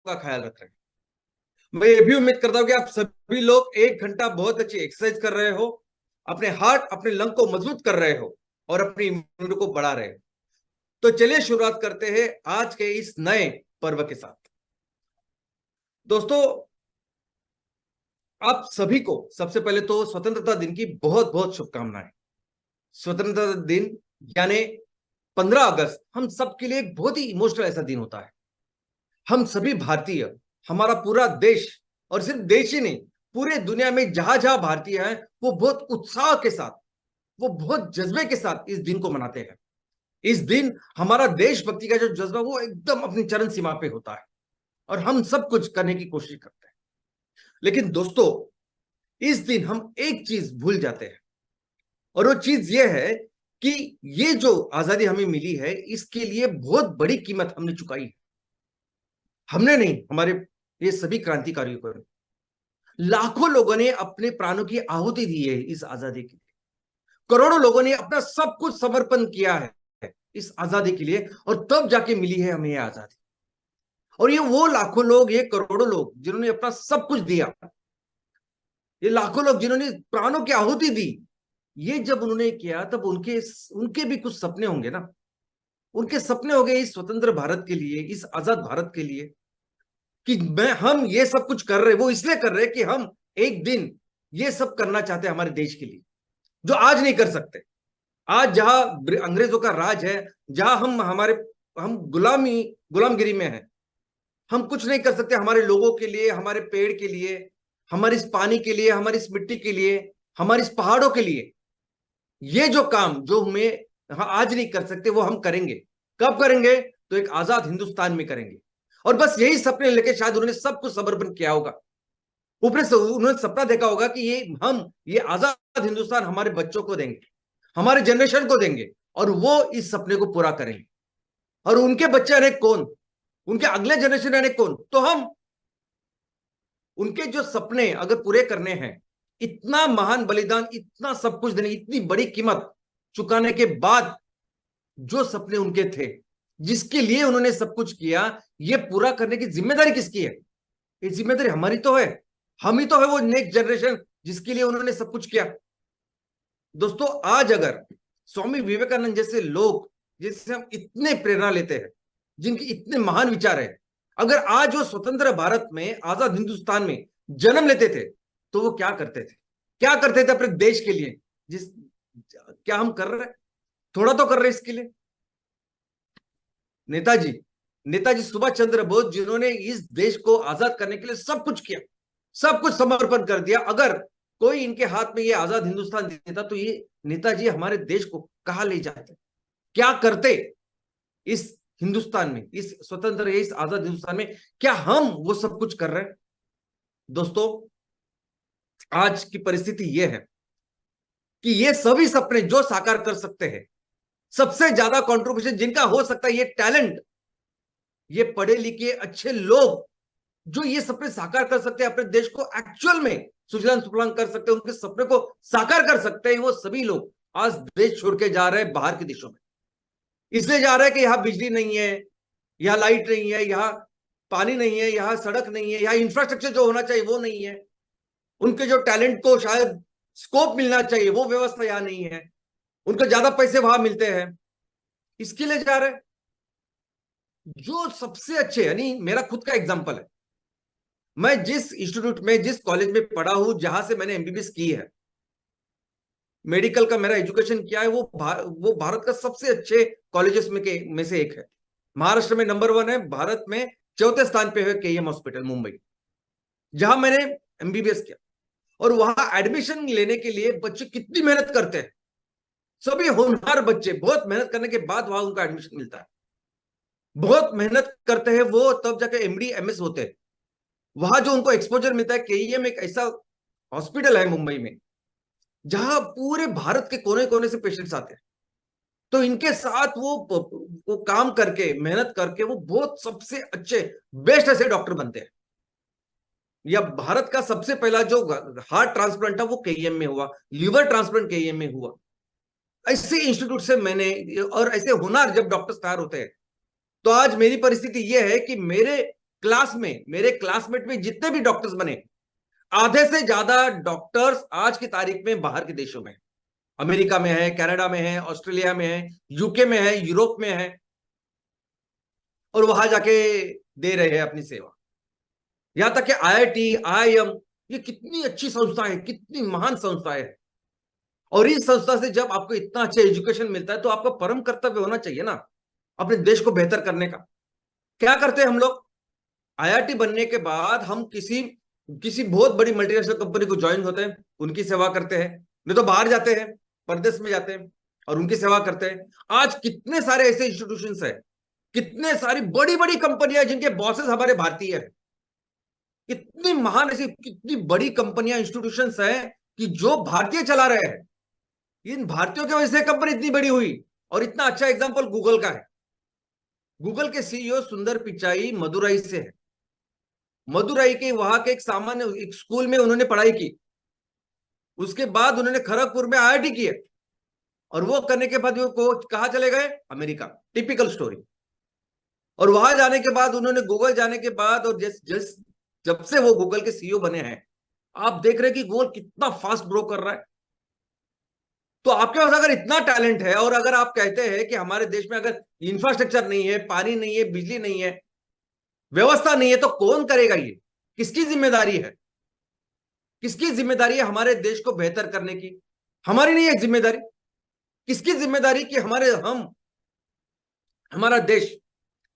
का ख्याल रख रहे हैं। मैं ये भी उम्मीद करता हूं कि आप सभी लोग 1 घंटा बहुत अच्छी एक्सरसाइज कर रहे हो, अपने हार्ट अपने लंग को मजबूत कर रहे हो और अपनी इम्यूनिटी को बढ़ा रहे हो। तो चलिए शुरुआत करते हैं आज के इस नए पर्व के साथ। दोस्तों, आप सभी को सबसे पहले तो स्वतंत्रता दिन की बहुत बहुत शुभकामनाएं। स्वतंत्रता दिन यानी 15 अगस्त हम सबके लिए एक बहुत ही इमोशनल ऐसा दिन होता है। हम सभी भारतीय, हमारा पूरा देश, और सिर्फ देश ही नहीं, पूरे दुनिया में जहां जहां भारतीय हैं वो बहुत उत्साह के साथ, वो बहुत जज्बे के साथ इस दिन को मनाते हैं। इस दिन हमारा देशभक्ति का जो जज्बा वो एकदम अपनी चरम सीमा पे होता है और हम सब कुछ करने की कोशिश करते हैं। लेकिन दोस्तों, इस दिन हम एक चीज भूल जाते हैं, और वो चीज ये है कि ये जो आजादी हमें मिली है इसके लिए बहुत बड़ी कीमत हमने चुकाई है। हमने नहीं, हमारे ये सभी क्रांतिकारियों को, लाखों लोगों ने अपने प्राणों की आहुति दी है इस आजादी के लिए। करोड़ों लोगों ने अपना सब कुछ समर्पण किया है इस आजादी के लिए, और तब जाके मिली है हमें ये आजादी। और ये वो लाखों लोग, ये करोड़ों लोग जिन्होंने अपना सब कुछ दिया, ये लाखों लोग जिन्होंने प्राणों की आहुति दी, ये जब उन्होंने किया तब उनके उनके भी कुछ सपने होंगे ना। उनके सपने हो गए इस स्वतंत्र भारत के लिए, इस आजाद भारत के लिए, कि मैं हम ये सब कुछ कर रहे, वो इसलिए कर रहे कि हम एक दिन ये सब करना चाहते हैं हमारे देश के लिए, जो आज नहीं कर सकते। आज जहां अंग्रेजों का राज है, जहां हम गुलामगिरी में हैं, हम कुछ नहीं कर सकते हमारे लोगों के लिए, हमारे पेड़ के लिए, हमारे इस पानी के लिए, हमारी इस मिट्टी के लिए, हमारे इस पहाड़ों के लिए। ये जो काम जो हमें आज नहीं कर सकते वो हम करेंगे। कब करेंगे? तो एक आजाद हिंदुस्तान में करेंगे। और बस यही सपने लेके शायद उन्होंने सब कुछ समर्पण किया होगा। ऊपर से उन्होंने सपना देखा होगा कि ये आजाद हिंदुस्तान हमारे बच्चों को देंगे, हमारे जनरेशन को देंगे, और वो इस सपने को पूरा करेंगे। और उनके बच्चे अनेक कौन, उनके अगले जनरेशन अनेक कौन, तो हम। उनके जो सपने अगर पूरे करने हैं, इतना महान बलिदान, इतना सब कुछ देने, इतनी बड़ी कीमत चुकाने के बाद जो सपने उनके थे, जिसके लिए उन्होंने सब कुछ किया, ये पूरा करने की जिम्मेदारी किसकी है? ये जिम्मेदारी हमारी तो है। हम ही तो है वो नेक्स्ट जनरेशन जिसके लिए उन्होंने सब कुछ किया। दोस्तों, आज अगर स्वामी विवेकानंद जैसे लोग, जिससे हम इतने प्रेरणा लेते हैं, जिनके इतने महान विचार है, अगर आज वो स्वतंत्र भारत में, आजाद हिंदुस्तान में जन्म लेते थे, तो वो क्या करते थे? क्या करते थे अपने देश के लिए? जिस क्या हम कर रहे हैं? थोड़ा तो कर रहे हैं इसके लिए। नेताजी नेताजी सुभाष चंद्र बोस, जिन्होंने इस देश को आजाद करने के लिए सब कुछ किया, सब कुछ समर्पण कर दिया। अगर कोई इनके हाथ में ये आजाद हिंदुस्तान देता तो ये नेताजी हमारे देश को कहां ले जाते, क्या करते इस हिंदुस्तान में, इस स्वतंत्र, इस आजाद हिंदुस्तान में? क्या हम वो सब कुछ कर रहे हैं? दोस्तों, आज की परिस्थिति ये है कि ये सभी सपने जो साकार कर सकते हैं, सबसे ज्यादा कंट्रीब्यूशन जिनका हो सकता है, ये टैलेंट, ये पढ़े लिखे अच्छे लोग जो ये सपने साकार कर सकते हैं, अपने देश को एक्चुअल में सुजलाम सुफलाम कर सकते हैं, उनके सपने को साकार कर सकते हैं, वो सभी लोग आज देश छोड़ के जा रहे हैं बाहर के देशों में। इसलिए जा रहे हैं कि यहाँ बिजली नहीं है, यहाँ लाइट नहीं है, यहाँ पानी नहीं है, यहाँ सड़क नहीं है, यहाँ इंफ्रास्ट्रक्चर जो होना चाहिए वो नहीं है, उनके जो टैलेंट को शायद स्कोप मिलना चाहिए वो व्यवस्था यहाँ नहीं है, उनको ज्यादा पैसे वहां मिलते हैं, इसके लिए जा रहे हैं। जो सबसे अच्छे, यानी मेरा खुद का एग्जाम्पल है, मैं जिस इंस्टीट्यूट में, जिस कॉलेज में पढ़ा हूं, जहां से मैंने एमबीबीएस की है, मेडिकल का मेरा एजुकेशन किया है, वो भारत का सबसे अच्छे कॉलेजेस में से एक है। महाराष्ट्र में नंबर 1 है, भारत में चौथे स्थान पे है केईएम हॉस्पिटल मुंबई, जहां मैंने एमबीबीएस किया। और वहां एडमिशन लेने के लिए बच्चे कितनी मेहनत करते हैं, सभी होनहार बच्चे बहुत मेहनत करने के बाद वहां उनका एडमिशन मिलता है। बहुत मेहनत करते हैं वो, तब जाकर एमडी एमएस होते हैं। वहां जो उनको एक्सपोजर मिलता है, केईएम एक ऐसा हॉस्पिटल है मुंबई में जहां पूरे भारत के कोने कोने से पेशेंट्स आते हैं। तो इनके साथ वो काम करके, मेहनत करके, वो बहुत सबसे अच्छे, बेस्ट ऐसे डॉक्टर बनते हैं। या भारत का सबसे पहला जो हार्ट ट्रांसप्लांट था वो केईएम में हुआ, लिवर ट्रांसप्लांट केईएम में हुआ। ऐसे इंस्टीट्यूट से मैंने, और ऐसे होनहार जब डॉक्टर्स तैयार होते हैं, तो आज मेरी परिस्थिति यह है कि मेरे क्लास में, मेरे क्लासमेट में जितने भी डॉक्टर्स बने, आधे से ज्यादा डॉक्टर्स आज की तारीख में बाहर के देशों में, अमेरिका में है, कनाडा में है, ऑस्ट्रेलिया में है, यूके में है, यूरोप में है, और वहां जाके दे रहे हैं अपनी सेवा। यहां तक कि आईआईटी, आईआईएम, ये कितनी अच्छी संस्था है, कितनी महान संस्था है। और इस संस्था से जब आपको इतना अच्छा एजुकेशन मिलता है तो आपका परम कर्तव्य होना चाहिए ना अपने देश को बेहतर करने का। क्या करते हैं हम लोग? आईआईटी बनने के बाद हम किसी किसी बहुत बड़ी मल्टीनेशनल कंपनी को ज्वाइन होते हैं, उनकी सेवा करते हैं, नहीं तो बाहर जाते हैं, परदेश में जाते हैं और उनकी सेवा करते हैं। आज कितने सारे ऐसे इंस्टीट्यूशंस है, कितने सारी बड़ी बड़ी कंपनियां जिनके बॉसेस हमारे भारतीय है, कितनी महान ऐसी कितनी बड़ी कंपनियां, इंस्टीट्यूशंस हैं कि जो भारतीय चला रहे हैं। इन भारतीयों की वजह से कंपनी इतनी बड़ी हुई। और इतना अच्छा एग्जांपल गूगल का है। गूगल के सीईओ सुंदर पिचाई मदुरई से है। मदुरई के वहां के एक सामान्य एक स्कूल में उन्होंने पढ़ाई की, उसके बाद उन्होंने खड़गपुर में आईआईटी किए, और वो करने के बाद वो कहा चले गए? अमेरिका। Typical story. और वहां जाने के बाद उन्होंने गूगल जाने के बाद, और जब से वो गूगल के सीईओ बने हैं, आप देख रहे हैं कि गूगल कितना फास्ट ग्रो कर रहा है। तो आपके पास अगर इतना टैलेंट है, और अगर आप कहते हैं कि हमारे देश में अगर इंफ्रास्ट्रक्चर नहीं है, पानी नहीं है, बिजली नहीं है, व्यवस्था नहीं है, तो कौन करेगा ये? किसकी जिम्मेदारी है? किसकी जिम्मेदारी है हमारे देश को बेहतर करने की? हमारी नहीं है जिम्मेदारी। किसकी जिम्मेदारी कि हमारा देश,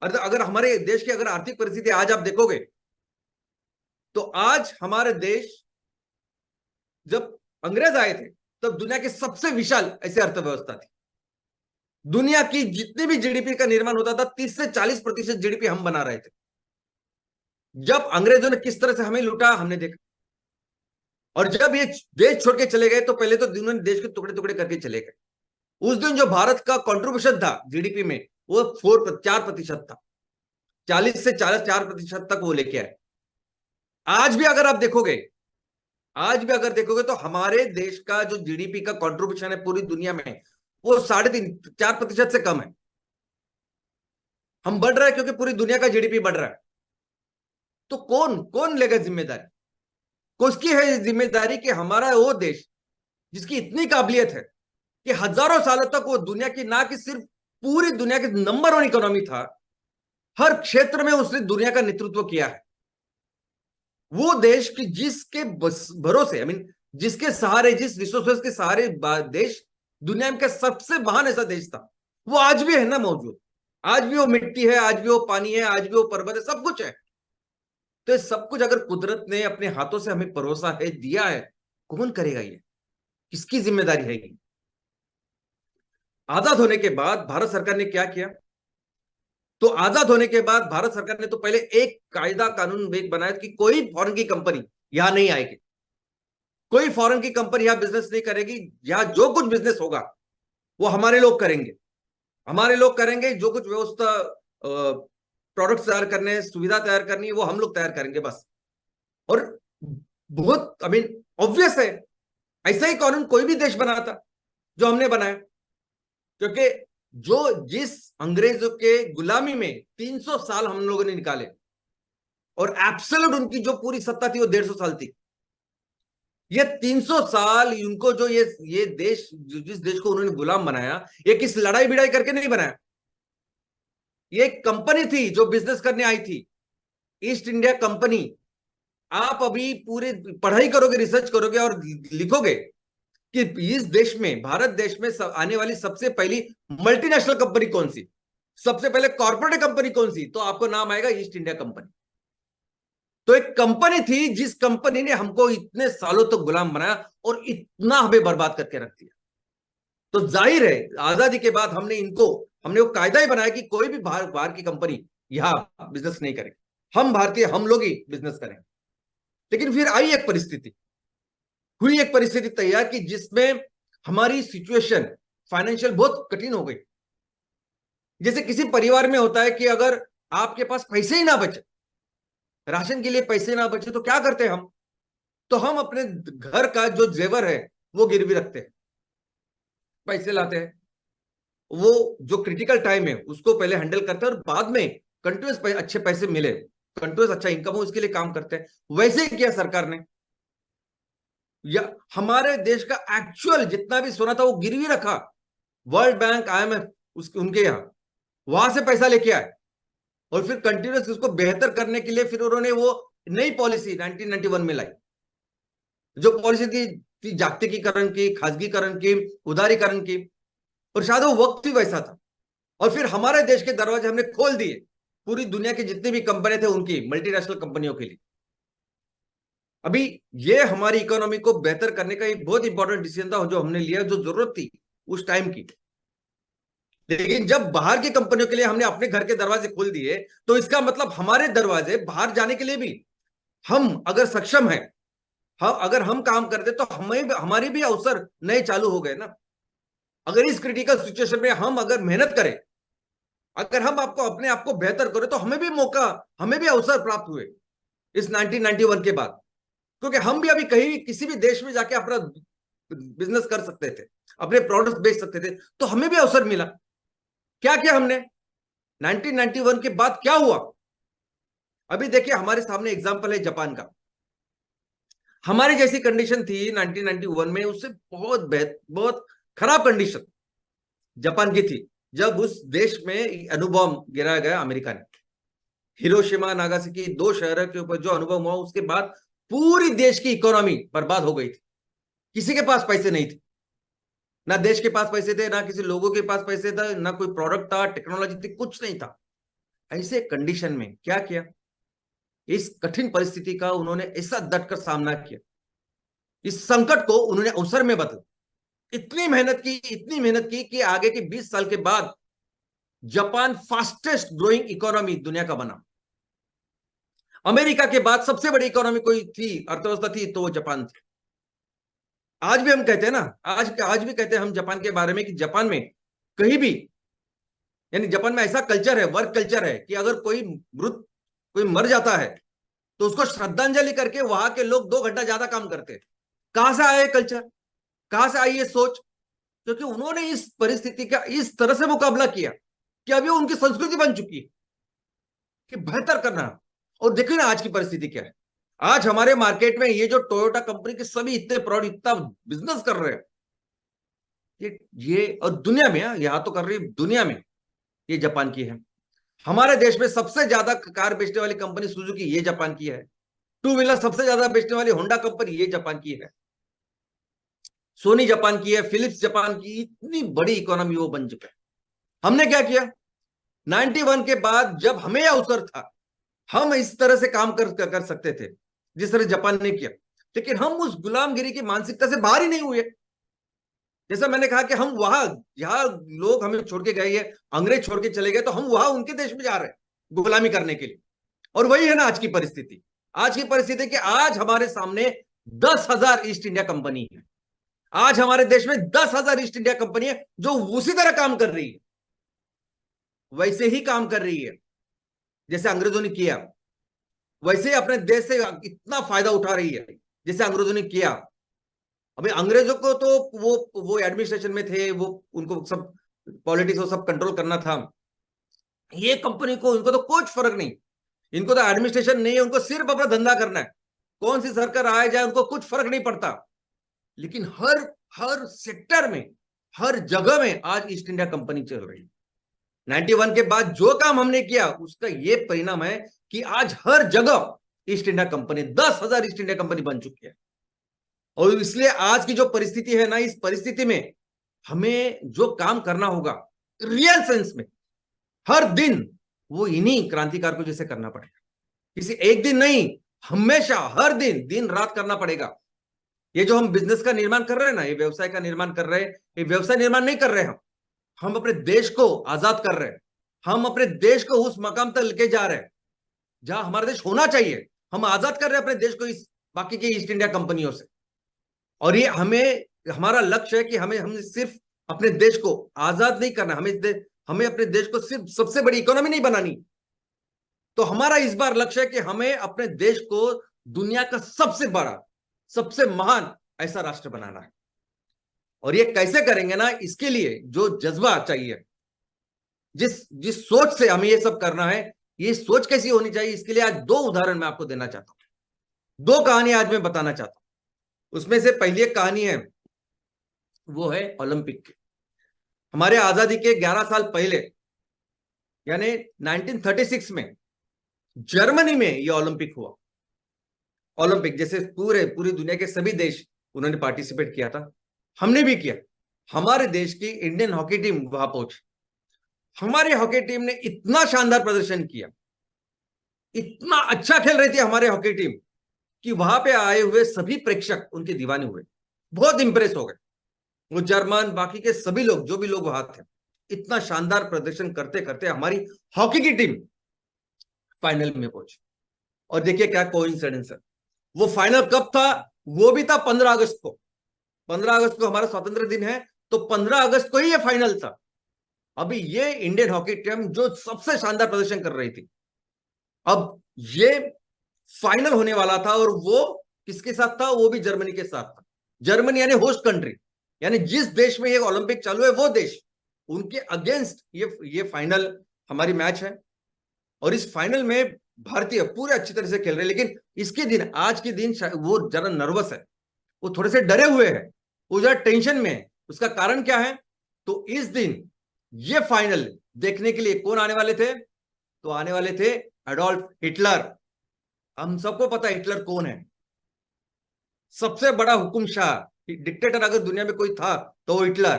अगर हमारे देश की अगर आर्थिक परिस्थिति आज आप देखोगे, तो आज हमारे देश, जब अंग्रेज आए थे तब दुनिया की सबसे विशाल ऐसी अर्थव्यवस्था थी। दुनिया की जितनी भी जीडीपी का निर्माण होता था, 30 से 40% जीडीपी हम बना रहे थे। जब अंग्रेजों ने किस तरह से हमें लूटा, हमने देखा। और जब ये देश छोड़ के चले गए, तो पहले तो उन्होंने देश के टुकड़े टुकड़े करके चले गए। उस दिन जो भारत का कंट्रीब्यूशन था जीडीपी में, वो 4% था। 40 से 4% तक वो लेके आए। आज भी अगर आप देखोगे, तो हमारे देश का जो जीडीपी का कंट्रीब्यूशन है पूरी दुनिया में, वो 3.5-4% से कम है। हम बढ़ रहे हैं क्योंकि पूरी दुनिया का जीडीपी बढ़ रहा है। तो कौन कौन लेगा जिम्मेदारी? किसकी है जिम्मेदारी कि हमारा वो देश जिसकी इतनी काबिलियत है कि हजारों सालों तक वो दुनिया की, ना कि सिर्फ पूरी दुनिया की नंबर 1 इकोनॉमी था, हर क्षेत्र में उसने दुनिया का नेतृत्व किया है। वो देश की जिसके भरोसे, जिसके सहारे, जिस रिसोर्सेस के सहारे देश दुनिया में सबसे महान ऐसा देश था, वो आज भी है ना मौजूद। आज भी वो मिट्टी है, आज भी वो पानी है, आज भी वो पर्वत है, सब कुछ है। तो ये सब कुछ अगर कुदरत ने अपने हाथों से हमें परोसा है, दिया है, कौन करेगा ये? किसकी जिम्मेदारी है ये? आजाद होने के बाद भारत सरकार ने क्या किया? तो आजाद होने के बाद भारत सरकार ने तो पहले एक कायदा कानून एक बनाया कि कोई फॉरेन की कंपनी यहां नहीं आएगी, कोई फॉरेन की कंपनी यहां बिजनेस नहीं करेगी। यहां जो कुछ बिजनेस होगा वो हमारे लोग करेंगे। हमारे लोग करेंगे, जो कुछ व्यवस्था, प्रोडक्ट्स तैयार करने, सुविधा तैयार करनी है, वो हम लोग तैयार करेंगे बस। और बहुत ऑब्वियस है, ऐसा ही कानून कोई भी देश बनाता जो हमने बनाया। क्योंकि जिस अंग्रेजों के गुलामी में 300 साल हम लोगों ने निकाले, और एब्सोल्यूट उनकी जो पूरी सत्ता थी वो 150 साल थी। ये 300 साल उनको जो ये देश, जिस देश को उन्होंने गुलाम बनाया, ये किस लड़ाई बिड़ाई करके नहीं बनाया। ये एक कंपनी थी जो बिजनेस करने आई थी, ईस्ट इंडिया कंपनी। आप अभी पूरे पढ़ाई करोगे, रिसर्च करोगे और लिखोगे कि इस देश में, भारत देश में आने वाली सबसे पहली मल्टीनेशनल कंपनी कौन सी, सबसे पहले कॉर्पोरेट कंपनी कौन सी, तो आपको नाम आएगा ईस्ट इंडिया कंपनी। तो एक कंपनी थी जिस कंपनी ने हमको इतने सालों तक गुलाम बनाया और इतना हमें बर्बाद करके रख दिया। तो जाहिर है आजादी के बाद हमने वो कायदा ही बनाया कि कोई भी बाहर की कंपनी यहां बिजनेस नहीं करेगी, हम भारतीय, हम लोग ही बिजनेस करेंगे। लेकिन फिर हुई एक परिस्थिति तैयार कि जिसमें हमारी सिचुएशन फाइनेंशियल बहुत कठिन हो गई। जैसे किसी परिवार में होता है कि अगर आपके पास पैसे ही ना बचे, राशन के लिए पैसे ना बचे, तो क्या करते हैं हम? तो हम अपने घर का जो जेवर है वो गिरवी रखते हैं, पैसे लाते हैं, वो जो क्रिटिकल टाइम है उसको पहले हैंडल करते हैं, और बाद में कंटिन्यूस अच्छे पैसे मिले, कंटिन्यूस अच्छा इनकम हो, उसके लिए काम करते हैं। वैसे ही किया सरकार ने, या हमारे देश का एक्चुअल जितना भी सोना था वो गिरवी रखा, वर्ल्ड बैंक, IMF, उसके उनके यहाँ, वहां से पैसा लेके आए, और फिर कंटिन्यूस उसको बेहतर करने के लिए फिर उन्होंने वो नई पॉलिसी 1991 में लाई, जो पॉलिसी थी जागतिकीकरण की, खासगीकरण की, उदारीकरण की, और शायद वो वक्त भी वैसा था। और फिर हमारे देश के दरवाजे हमने खोल दिए पूरी दुनिया की जितनी भी कंपनी थे उनकी, मल्टीनेशनल कंपनियों के लिए। अभी ये हमारी इकोनॉमी को बेहतर करने का एक बहुत इंपॉर्टेंट डिसीजन था जो हमने लिया, जो जरूरत थी उस टाइम की। लेकिन जब बाहर की कंपनियों के लिए हमने अपने घर के दरवाजे खोल दिए, तो इसका मतलब हमारे दरवाजे बाहर जाने के लिए भी, हम अगर सक्षम है, अगर हम काम करते तो हमें हमारी भी अवसर नए चालू हो गए ना। अगर इस क्रिटिकल सिचुएशन में हम अगर मेहनत करें, अगर हम आपको अपने आप को बेहतर करें, तो हमें भी मौका, हमें भी अवसर प्राप्त हुए इस 1991 के बाद। क्योंकि हम भी अभी कहीं किसी भी देश में जाके अपना बिजनेस कर सकते थे, अपने प्रोडक्ट्स बेच सकते थे, तो हमें भी अवसर मिला। क्या किया हमने 1991 के बाद, क्या हुआ? अभी देखिए हमारे सामने एग्जांपल है जापान का। हमारी जैसी कंडीशन थी 1991 में, उससे बहुत खराब कंडीशन जापान की थी, जब उस देश में अणुबॉम्ब गिराया गया अमेरिका ने। हिरोशिमा नागासाकी 2 शहरों के ऊपर जो अनुभव हुआ, उसके बाद पूरी देश की इकोनॉमी बर्बाद हो गई थी। किसी के पास पैसे नहीं थे, ना देश के पास पैसे थे, ना किसी लोगों के पास पैसे था, ना कोई प्रोडक्ट था, टेक्नोलॉजी थी, कुछ नहीं था। ऐसे कंडीशन में क्या किया, इस कठिन परिस्थिति का उन्होंने ऐसा डटकर सामना किया, इस संकट को उन्होंने अवसर में बदला। इतनी मेहनत की कि आगे के 20 साल के बाद जापान फास्टेस्ट ग्रोइंग इकोनॉमी दुनिया का बना। अमेरिका के बाद सबसे बड़ी इकोनॉमी कोई थी, अर्थव्यवस्था थी, तो वो जापान थी। आज भी हम कहते हैं ना, आज भी कहते हैं हम जापान के बारे में कि जापान में कहीं भी, यानी जापान में ऐसा कल्चर है, वर्क कल्चर है, कि अगर कोई मर जाता है तो उसको श्रद्धांजलि करके वहां के लोग 2 घंटा ज्यादा काम करते हैं। कहां से आया ये कल्चर, कहां से आई ये सोच? क्योंकि उन्होंने इस परिस्थिति का इस तरह से मुकाबला किया कि अभी उनकी संस्कृति बन चुकी है कि बेहतर करना। और देखिए ना आज की परिस्थिति क्या है। आज हमारे मार्केट में ये जो टोयोटा कंपनी के सभी इतने प्राउड, इतना बिजनेस कर रहे हैं, ये और दुनिया में, यहां तो कर रही है दुनिया में, ये जापान की है। हमारे देश में सबसे ज्यादा कार बेचने वाली कंपनी सुजुकी, ये जापान की है। 2 व्हीलर सबसे ज्यादा बेचने वाली होंडा कंपनी, ये जापान की है। सोनी जापान की है, फिलिप्स जापान की, इतनी बड़ी इकोनॉमी वो बन चुका है। हमने क्या किया 91 के बाद, जब हमें अवसर था, हम इस तरह से काम कर सकते थे जिस तरह जापान ने किया, लेकिन हम उस गुलामगिरी की मानसिकता से बाहर ही नहीं हुए। जैसा मैंने कहा कि हम वहां, जहां लोग हमें छोड़ के गए, अंग्रेज छोड़ के चले गए, तो हम वहां उनके देश में जा रहे हैं गुलामी करने के लिए। और वही है ना आज की परिस्थिति। आज की परिस्थिति कि आज हमारे सामने 10,000 ईस्ट इंडिया कंपनी है। आज हमारे देश में 10,000 ईस्ट इंडिया कंपनी है जो उसी तरह काम कर रही है, वैसे ही काम कर रही है जैसे अंग्रेजों ने किया, वैसे ही अपने देश से इतना फायदा उठा रही है जैसे अंग्रेजों ने किया। अभी अंग्रेजों को तो वो एडमिनिस्ट्रेशन में थे, वो उनको सब पॉलिटिक्स वो सब कंट्रोल करना था। ये कंपनी को, इनको तो कुछ फर्क नहीं, इनको तो एडमिनिस्ट्रेशन नहीं है, उनको सिर्फ अपना धंधा करना है। कौन सी सरकार आए जाए उनको कुछ फर्क नहीं पड़ता। लेकिन हर हर सेक्टर में, हर जगह में आज ईस्ट इंडिया कंपनी चल रही है। 91 के बाद जो काम हमने किया उसका ये परिणाम है कि आज हर जगह east India company, 10,000 east India company बन चुकी है। और इसलिए आज की जो परिस्थिति है ना, इस परिस्थिति में हमें जो काम करना होगा रियल सेंस में, हर दिन, वो इन्हीं क्रांतिकार को जैसे करना पड़ेगा। किसी एक दिन नहीं, हमेशा हर दिन, दिन रात करना पड़ेगा। ये जो हम बिजनेस का निर्माण कर रहे हैं ना, ये व्यवसाय का निर्माण कर रहे हैं, ये व्यवसाय निर्माण नहीं कर रहे हम अपने देश को आजाद कर रहे हैं। हम अपने देश को उस मकाम तक लेके जा रहे हैं जहां हमारा देश होना चाहिए। हम आजाद कर रहे हैं अपने देश को इस बाकी की ईस्ट इंडिया कंपनियों से। और ये हमारा लक्ष्य है कि हमें सिर्फ अपने देश को आजाद नहीं करना, हमें अपने देश को सिर्फ सबसे बड़ी इकोनॉमी नहीं बनानी। तो हमारा इस बार लक्ष्य है कि हमें अपने देश को दुनिया का सबसे बड़ा, सबसे महान ऐसा राष्ट्र बनाना है। और ये कैसे करेंगे ना, इसके लिए जो जज्बा चाहिए, जिस सोच से हमें ये सब करना है, ये सोच कैसी होनी चाहिए, इसके लिए आज दो उदाहरण मैं आपको देना चाहता हूं। दो कहानी आज मैं बताना चाहता हूं। उसमें से पहली एक कहानी है, वो है ओलंपिक की। हमारे आजादी के 11 साल पहले, यानी 1936 में जर्मनी में यह ओलंपिक हुआ। ओलंपिक जैसे पूरी दुनिया के सभी देश उन्होंने पार्टिसिपेट किया था, हमने भी किया। हमारे देश की इंडियन हॉकी टीम वहां पहुंची। हमारी हॉकी टीम ने इतना शानदार प्रदर्शन किया, इतना अच्छा खेल रही थी हमारी हॉकी टीम, कि वहां पे आए हुए सभी प्रेक्षक उनके दीवाने हुए, बहुत इंप्रेस हो गए। वो जर्मन, बाकी के सभी लोग, जो भी लोग वहां थे, इतना शानदार प्रदर्शन करते करते हमारी हॉकी की टीम फाइनल में पहुंची। और देखिए क्या कोइंसिडेंस है, वो फाइनल कब था? वो भी था 15 अगस्त को। 15 अगस्त को हमारा स्वतंत्र दिन है, तो 15 अगस्त को ही ये फाइनल था। अभी ये इंडियन हॉकी टीम जो सबसे शानदार प्रदर्शन कर रही थी, अब ये फाइनल होने वाला था, और वो किसके साथ था? वो भी जर्मनी के साथ था। जर्मनी यानी होस्ट कंट्री, यानी जिस देश में ये ओलंपिक चालू है वो देश, उनके अगेंस्ट ये फाइनल हमारी मैच है। और इस फाइनल में भारतीय पूरे अच्छी तरह से खेल रहे हैं, लेकिन इसके दिन, आज के दिन वो जरा नर्वस है, वो थोड़े से डरे हुए हैं, वो जरा टेंशन में है। उसका कारण क्या है? तो इस दिन ये फाइनल देखने के लिए कौन आने वाले थे? तो आने वाले थे एडोल्फ हिटलर। हम सबको पता है हिटलर कौन है। सबसे बड़ा हुकुमशाह, डिक्टेटर अगर दुनिया में कोई था तो वो हिटलर।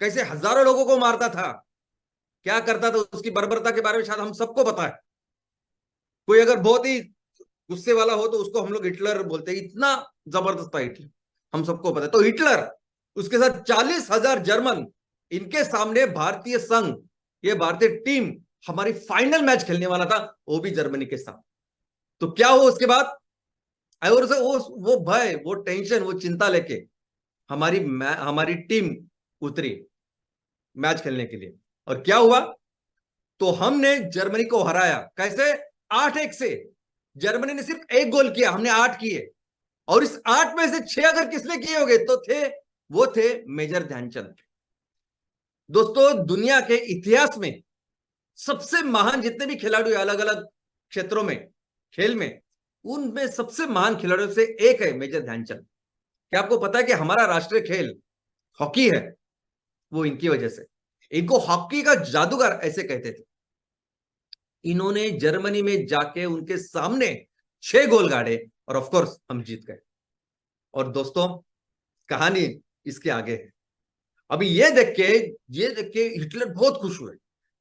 कैसे हजारों लोगों को मारता था, क्या करता था, उसकी बर्बरता के बारे में शायद हम सबको पता है। कोई अगर बहुत ही गुस्से वाला हो तो उसको हम लोग हिटलर बोलते हैं, इतना जबरदस्त था हिटलर, हम सबको पता है। तो हिटलर, उसके साथ 40,000 जर्मन, इनके सामने भारतीय संघ, ये भारतीय टीम हमारी फाइनल मैच खेलने वाला था, वो भी जर्मनी के साथ। तो क्या हुआ उसके बाद? और वो भय, वो टेंशन, वो चिंता लेके हमारी टीम उतरी मैच खेलने के लिए। और क्या हुआ? तो हमने जर्मनी को हराया। कैसे? 8-1 से। जर्मनी ने सिर्फ एक गोल किया, हमने 8 किए। और इस 8 में से 6 अगर किसने किए होंगे तो वो थे मेजर ध्यानचंद। दोस्तों, दुनिया के इतिहास में सबसे महान जितने भी खिलाड़ी अलग अलग क्षेत्रों में, खेल में, उनमें सबसे महान खिलाड़ियों से एक है मेजर ध्यानचंद। क्या आपको पता है कि हमारा राष्ट्रीय खेल हॉकी है? वो इनकी वजह से। इनको हॉकी का जादूगर ऐसे कहते थे। इन्होंने जर्मनी में जाके उनके सामने 6 गोल गाड़े, और ऑफ कोर्स हम जीत गए। और दोस्तों, कहानी इसके आगे है। अभी ये देख के हिटलर बहुत खुश हुए।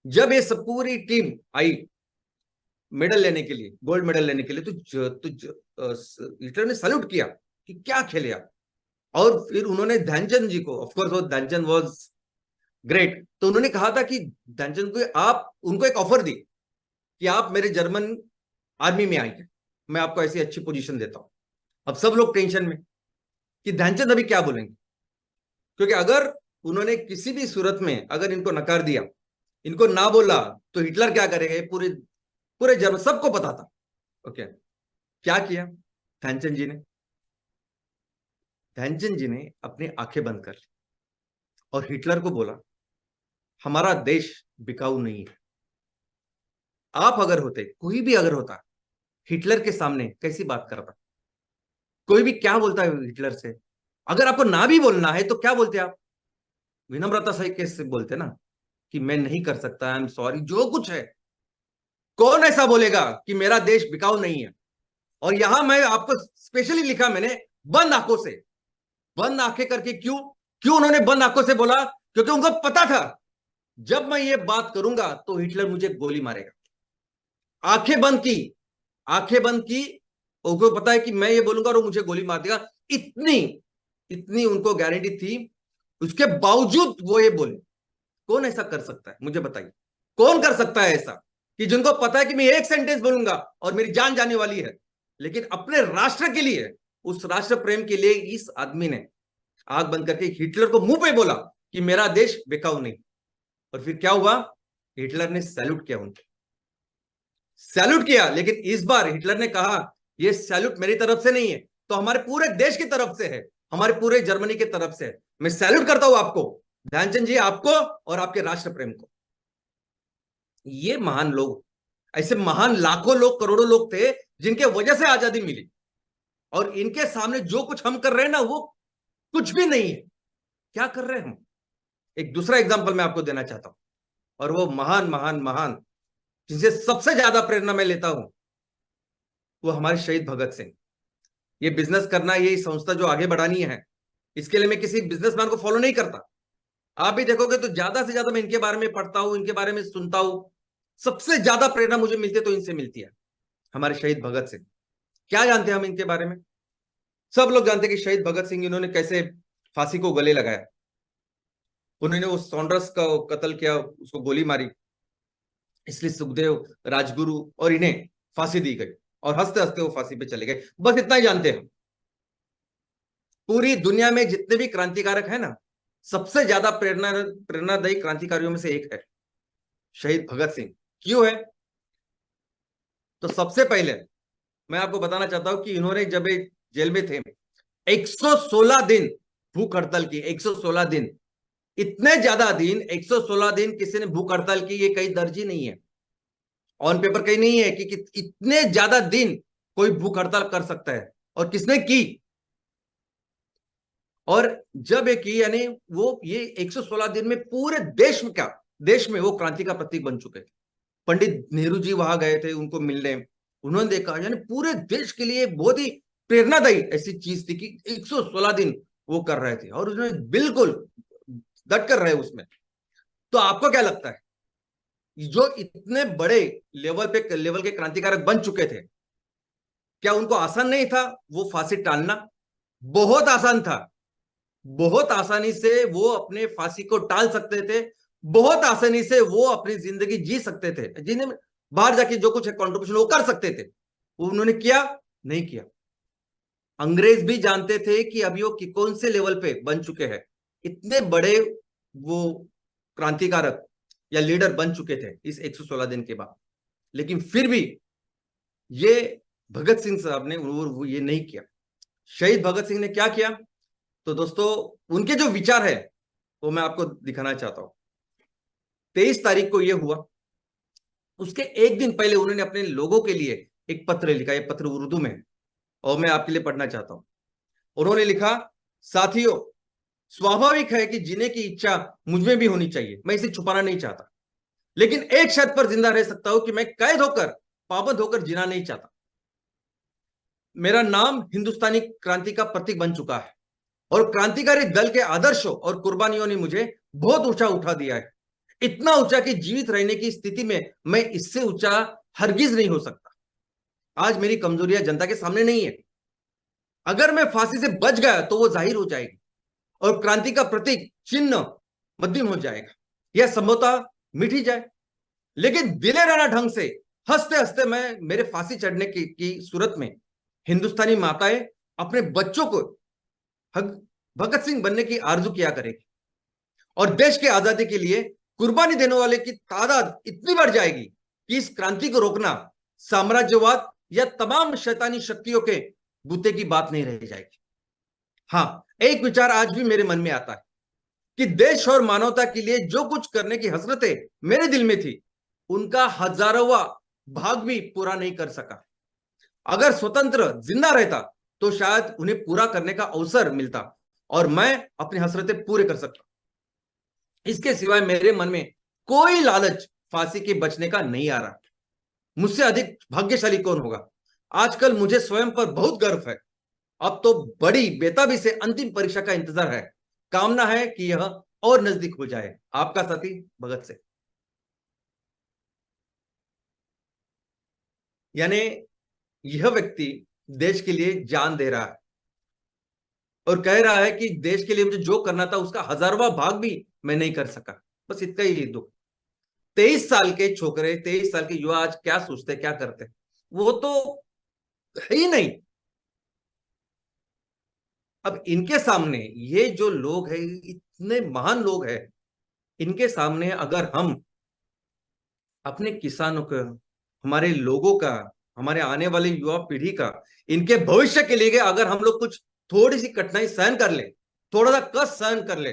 जब ये सब पूरी टीम आई मेडल लेने के लिए, गोल्ड मेडल लेने के लिए, तो हिटलर ने सैल्यूट किया कि क्या खेले आप। और फिर उन्होंने ध्यानचंद जी को, ऑफ कोर्स वो ध्यानचंद वाज ग्रेट, तो उन्होंने कहा था कि ध्यानचंद को, आप उनको एक ऑफर दी कि आप मेरे जर्मन आर्मी में आएंगे, मैं आपको ऐसी अच्छी पोजीशन देता हूं। अब सब लोग टेंशन में कि ध्यानचंद अभी क्या बोलेंगे, क्योंकि अगर उन्होंने किसी भी सूरत में अगर इनको नकार दिया, इनको ना बोला, तो हिटलर क्या करेगा, ये पूरे पूरे जर्मन सबको पता था। ओके, क्या किया ध्यानचंद जी ने अपनी आंखें बंद कर ली और हिटलर को बोला, हमारा देश बिकाऊ नहीं है। आप अगर होते, कोई भी अगर होता, हिटलर के सामने कैसी बात करता? कोई भी क्या बोलता है हिटलर से? अगर आपको ना भी बोलना है तो क्या बोलते आप? विनम्रता सही कैसे बोलते ना, कि मैं नहीं कर सकता, आई एम सॉरी, जो कुछ है। कौन ऐसा बोलेगा कि मेरा देश बिकाऊ नहीं है? और यहां मैं आपको स्पेशली लिखा मैंने, बंद आंखों से। बंद आंखें करके क्यों? क्यों उन्होंने बंद आंखों से बोला? क्योंकि उनको पता था जब मैं ये बात करूंगा तो हिटलर मुझे गोली मारेगा। आंखें बंद की, आंखें बंद की, उनको पता है कि मैं ये बोलूंगा और वो मुझे गोली मार देगा। इतनी इतनी उनको गारंटी थी, उसके बावजूद वो ये बोले। कौन ऐसा कर सकता है, मुझे बताइए, कौन कर सकता है ऐसा, कि जिनको पता है कि मैं एक सेंटेंस बोलूंगा और मेरी जान जाने वाली है, लेकिन अपने राष्ट्र के लिए, उस राष्ट्र प्रेम के लिए इस आदमी ने आंख बंद करके हिटलर को मुंह पे बोला कि मेरा देश बिकाऊ नहीं। और फिर क्या हुआ? हिटलर ने सैल्यूट किया, उनको सैल्यूट किया। लेकिन इस बार हिटलर ने कहा, यह सैल्यूट मेरी तरफ से नहीं है, तो हमारे पूरे देश की तरफ से है, हमारे पूरे जर्मनी की तरफ से है। मैं सैल्यूट करता हूं आपको ध्यानचंद जी, आपको और आपके राष्ट्र प्रेम को। ये महान लोग ऐसे महान लाखों लोग, करोड़ों लोग थे जिनके वजह से आजादी मिली, और इनके सामने जो कुछ हम कर रहे हैं ना, वो कुछ भी नहीं है। क्या कर रहे हैं हम? एक दूसरा एग्जांपल मैं आपको देना चाहता हूं, और वो महान महान महान जिनसे सबसे ज्यादा प्रेरणा मैं लेता हूं, वो हमारे शहीद भगत सिंह। ये बिजनेस करना, ये संस्था जो आगे बढ़ानी है, इसके लिए मैं किसी बिजनेसमैन को फॉलो नहीं करता। आप भी देखोगे तो ज्यादा से ज्यादा मैं इनके बारे में पढ़ता हूं, इनके बारे में सुनता हूं। सबसे ज्यादा प्रेरणा मुझे मिलती है तो इनसे मिलती है, हमारे शहीद भगत सिंह। क्या जानते हैं हम इनके बारे में? सब लोग जानते हैं कि शहीद भगत सिंह इन्होंने कैसे फांसी को गले लगाया। उन्होंने वो सॉन्डर्स का कत्ल किया, उसको गोली मारी, इसलिए सुखदेव, राजगुरु और इन्हें फांसी दी गई, और हंसते हंसते वो फांसी पे चले गए। बस इतना ही जानते हैं। पूरी दुनिया में जितने भी क्रांतिकारक हैं ना, सबसे ज्यादा प्रेरणादायी क्रांतिकारियों में से एक है शहीद भगत सिंह। क्यों है? तो सबसे पहले मैं आपको बताना चाहता हूं कि इन्होंने जब एक जेल में थे, 116 दिन भूख हड़ताल की। 116 दिन, इतने ज्यादा दिन, 116 दिन किसी ने भूख हड़ताल की, ये कहीं दर्ज ही नहीं है, ऑन पेपर कहीं नहीं है कि इतने ज्यादा दिन कोई भूख हड़ताल कर सकता है, और किसने की। और जब ये की, यानी वो ये 116 दिन में पूरे देश में, क्या देश में, वो क्रांति का प्रतीक बन चुके थे। पंडित नेहरू जी वहां गए थे उनको मिलने, उन्होंने देखा, यानी पूरे देश के लिए बहुत ही प्रेरणादायी ऐसी चीज थी कि 116 दिन वो कर रहे थे, और उन्होंने बिल्कुल डट कर रहे उसमें। तो आपको क्या लगता है, जो इतने बड़े लेवल के क्रांतिकारक बन चुके थे, क्या उनको आसान नहीं था वो फांसी टालना? बहुत आसान था। बहुत आसानी से वो अपने फांसी को टाल सकते थे, बहुत आसानी से वो अपनी जिंदगी जी सकते थे, जिन्हें बाहर जाके जो कुछ कंट्रीब्यूशन वो कर सकते थे। वो उन्होंने किया? नहीं किया। अंग्रेज भी जानते थे कि अभी वो कौन से लेवल पे बन चुके हैं, इतने बड़े वो क्रांतिकारक या लीडर बन चुके थे इस 116 दिन के बाद। लेकिन फिर भी ये भगत सिंह साहब ने वो ये नहीं किया। शहीद भगत सिंह ने क्या किया? तो दोस्तों, उनके जो विचार है वो मैं आपको दिखाना चाहता हूं। 23 तारीख को यह हुआ, उसके एक दिन पहले उन्होंने अपने लोगों के लिए एक पत्र लिखा। यह पत्र उर्दू में है, और मैं आपके लिए पढ़ना चाहता हूं। उन्होंने लिखा, साथियों, स्वाभाविक है कि जीने की इच्छा मुझ में भी होनी चाहिए, मैं इसे छुपाना नहीं चाहता। लेकिन एक शर्त पर जिंदा रह सकता हूं कि मैं कैद होकर, पाबंद होकर जीना नहीं चाहता। मेरा नाम हिंदुस्तानी क्रांति का प्रतीक बन चुका है, और क्रांतिकारी दल के आदर्शों और कुर्बानियों ने मुझे बहुत ऊंचा उठा दिया है। इतना ऊंचा कि जीवित रहने की स्थिति में मैं इससे ऊंचा हरगिज नहीं हो सकता। आज मेरी कमजोरियां जनता के सामने नहीं है। अगर मैं फांसी से बच गया तो वो जाहिर हो जाएगी, और क्रांति का प्रतीक चिन्ह मध्यम हो जाएगा, यह संभवतः मिट ही जाए। लेकिन दिले राना ढंग से हंसते हंसते मैं मेरे फांसी चढ़ने की सूरत में हिंदुस्तानी माताएं अपने बच्चों को भगत सिंह बनने की आरजू किया करेगी, और देश की आजादी के लिए कुर्बानी देने वाले की तादाद इतनी बढ़ जाएगी कि इस क्रांति को रोकना साम्राज्यवाद या तमाम शैतानी शक्तियों के बूते की बात नहीं रह जाएगी। हाँ, एक विचार आज भी मेरे मन में आता है कि देश और मानवता के लिए जो कुछ करने की हसरतें मेरे दिल में थी, उनका हजारों भाग भी पूरा नहीं कर सका। अगर स्वतंत्र जिंदा रहता तो शायद उन्हें पूरा करने का अवसर मिलता, और मैं अपनी हसरतें पूरे कर सकता। इसके सिवाय मेरे मन में कोई लालच फांसी के बचने का नहीं आ रहा। मुझसे अधिक भाग्यशाली कौन होगा? आजकल मुझे स्वयं पर बहुत गर्व है। अब तो बड़ी बेताबी से अंतिम परीक्षा का इंतजार है। कामना है कि यह और नजदीक हो जाए। आपका साथी भगत सिंह। यानी यह व्यक्ति देश के लिए जान दे रहा है, और कह रहा है कि देश के लिए मुझे जो करना था उसका हजारवां भाग भी मैं नहीं कर सका। बस इतना ही दुख। 23 साल के छोकरे, 23 साल के युवा आज क्या सोचते, क्या करते, वो तो है ही नहीं। अब इनके सामने ये जो लोग हैं, इतने महान लोग हैं, इनके सामने अगर हम अपने किसानों का, हमारे लोगों का, हमारे आने वाले युवा पीढ़ी का, इनके भविष्य के लिए अगर हम लोग कुछ थोड़ी सी कठिनाई सहन कर ले, थोड़ा सा कष्ट सहन कर ले,